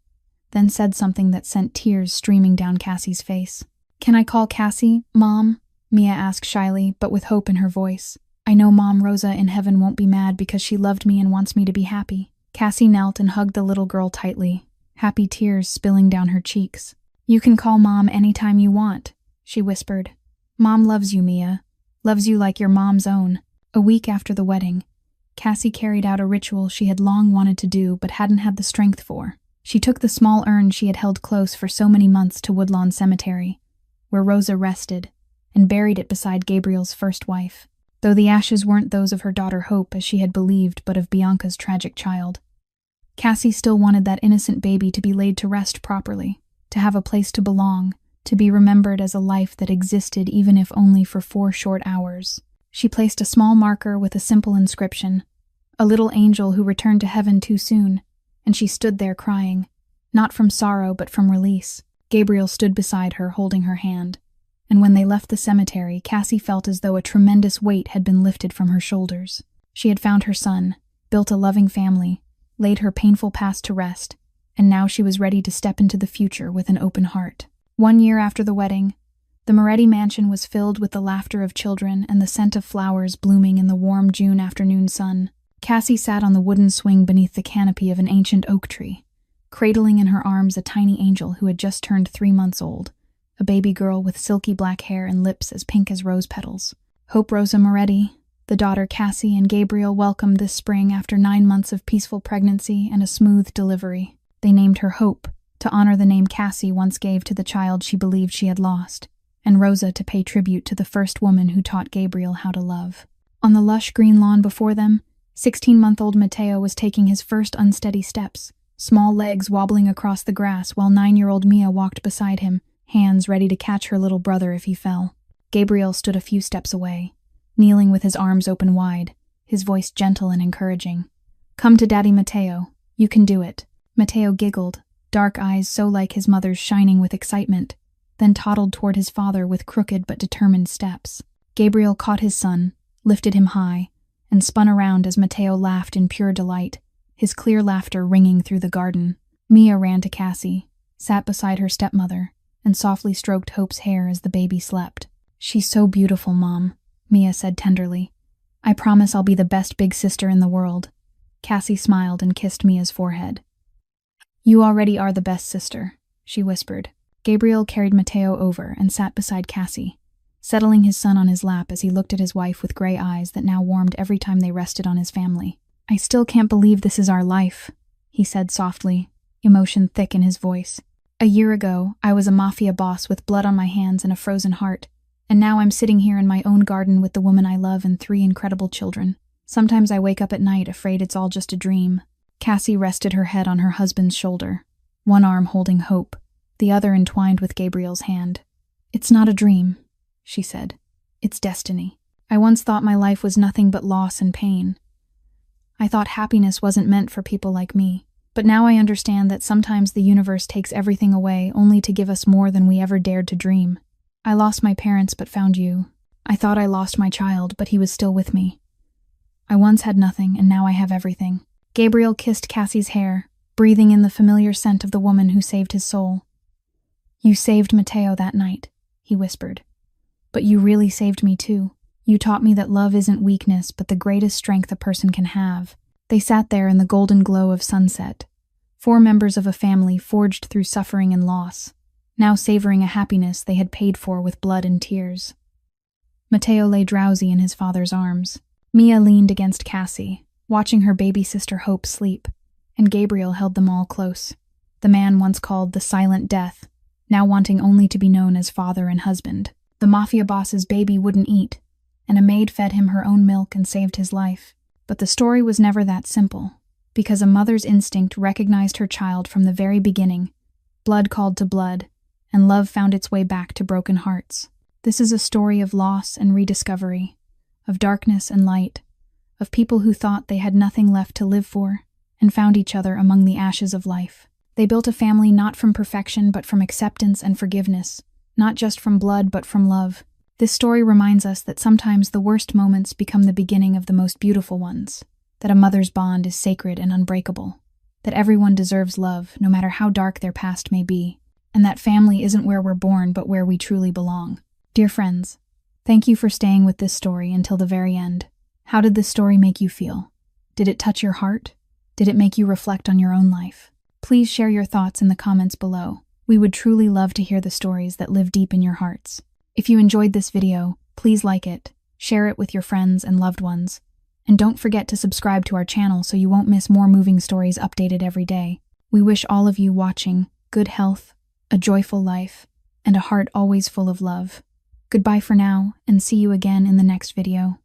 then said something that sent tears streaming down Cassie's face. "Can I call Cassie, Mom?" Mia asked shyly, but with hope in her voice. "I know Mom Rosa in heaven won't be mad because she loved me and wants me to be happy." Cassie knelt and hugged the little girl tightly, happy tears spilling down her cheeks. "You can call Mom anytime you want," she whispered. "Mom loves you, Mia. Loves you like your mom's own." A week after the wedding, Cassie carried out a ritual she had long wanted to do but hadn't had the strength for. She took the small urn she had held close for so many months to Woodlawn Cemetery, where Rosa rested, and buried it beside Gabriel's first wife, though the ashes weren't those of her daughter Hope as she had believed, but of Bianca's tragic child. Cassie still wanted that innocent baby to be laid to rest properly, to have a place to belong, to be remembered as a life that existed even if only for 4 short hours. She placed a small marker with a simple inscription, "A little angel who returned to heaven too soon," and she stood there crying, not from sorrow but from release. Gabriel stood beside her, holding her hand, and when they left the cemetery, Cassie felt as though a tremendous weight had been lifted from her shoulders. She had found her son, built a loving family, laid her painful past to rest, and now she was ready to step into the future with an open heart. 1 year after the wedding, the Moretti mansion was filled with the laughter of children and the scent of flowers blooming in the warm June afternoon sun. Cassie sat on the wooden swing beneath the canopy of an ancient oak tree, cradling in her arms a tiny angel who had just turned 3 months old, a baby girl with silky black hair and lips as pink as rose petals. Hope Rosa Moretti, the daughter Cassie and Gabriel welcomed this spring after 9 months of peaceful pregnancy and a smooth delivery. They named her Hope, to honor the name Cassie once gave to the child she believed she had lost, and Rosa to pay tribute to the first woman who taught Gabriel how to love. On the lush green lawn before them, 16-month-old Matteo was taking his first unsteady steps, small legs wobbling across the grass while 9-year-old Mia walked beside him, hands ready to catch her little brother if he fell. Gabriel stood a few steps away, kneeling with his arms open wide, his voice gentle and encouraging. "Come to Daddy, Matteo. You can do it." Matteo giggled, dark eyes so like his mother's shining with excitement, then toddled toward his father with crooked but determined steps. Gabriel caught his son, lifted him high, and spun around as Matteo laughed in pure delight, his clear laughter ringing through the garden. Mia ran to Cassie, sat beside her stepmother, and softly stroked Hope's hair as the baby slept. "She's so beautiful, Mom," Mia said tenderly. "I promise I'll be the best big sister in the world." Cassie smiled and kissed Mia's forehead. "You already are the best sister," she whispered. Gabriel carried Matteo over and sat beside Cassie, settling his son on his lap as he looked at his wife with gray eyes that now warmed every time they rested on his family. "I still can't believe this is our life," he said softly, emotion thick in his voice. "A year ago, I was a Mafia boss with blood on my hands and a frozen heart, and now I'm sitting here in my own garden with the woman I love and 3 incredible children. Sometimes I wake up at night afraid it's all just a dream." Cassie rested her head on her husband's shoulder, one arm holding Hope, the other entwined with Gabriel's hand. "It's not a dream," she said. "It's destiny. I once thought my life was nothing but loss and pain. I thought happiness wasn't meant for people like me. But now I understand that sometimes the universe takes everything away only to give us more than we ever dared to dream. I lost my parents but found you. I thought I lost my child, but he was still with me. I once had nothing, and now I have everything." Gabriel kissed Cassie's hair, breathing in the familiar scent of the woman who saved his soul. "You saved Matteo that night," he whispered. "But you really saved me too. You taught me that love isn't weakness, but the greatest strength a person can have." They sat there in the golden glow of sunset, 4 members of a family forged through suffering and loss, now savoring a happiness they had paid for with blood and tears. Matteo lay drowsy in his father's arms. Mia leaned against Cassie, watching her baby sister Hope sleep, and Gabriel held them all close, the man once called the Silent Death, now wanting only to be known as father and husband. The Mafia boss's baby wouldn't eat, and a maid fed him her own milk and saved his life. But the story was never that simple, because a mother's instinct recognized her child from the very beginning. Blood called to blood, and love found its way back to broken hearts. This is a story of loss and rediscovery, of darkness and light, of people who thought they had nothing left to live for, and found each other among the ashes of life. They built a family not from perfection but from acceptance and forgiveness, not just from blood but from love. This story reminds us that sometimes the worst moments become the beginning of the most beautiful ones, that a mother's bond is sacred and unbreakable, that everyone deserves love, no matter how dark their past may be, and that family isn't where we're born but where we truly belong. Dear friends, thank you for staying with this story until the very end. How did this story make you feel? Did it touch your heart? Did it make you reflect on your own life? Please share your thoughts in the comments below. We would truly love to hear the stories that live deep in your hearts. If you enjoyed this video, please like it, share it with your friends and loved ones, and don't forget to subscribe to our channel so you won't miss more moving stories updated every day. We wish all of you watching good health, a joyful life, and a heart always full of love. Goodbye for now, and see you again in the next video.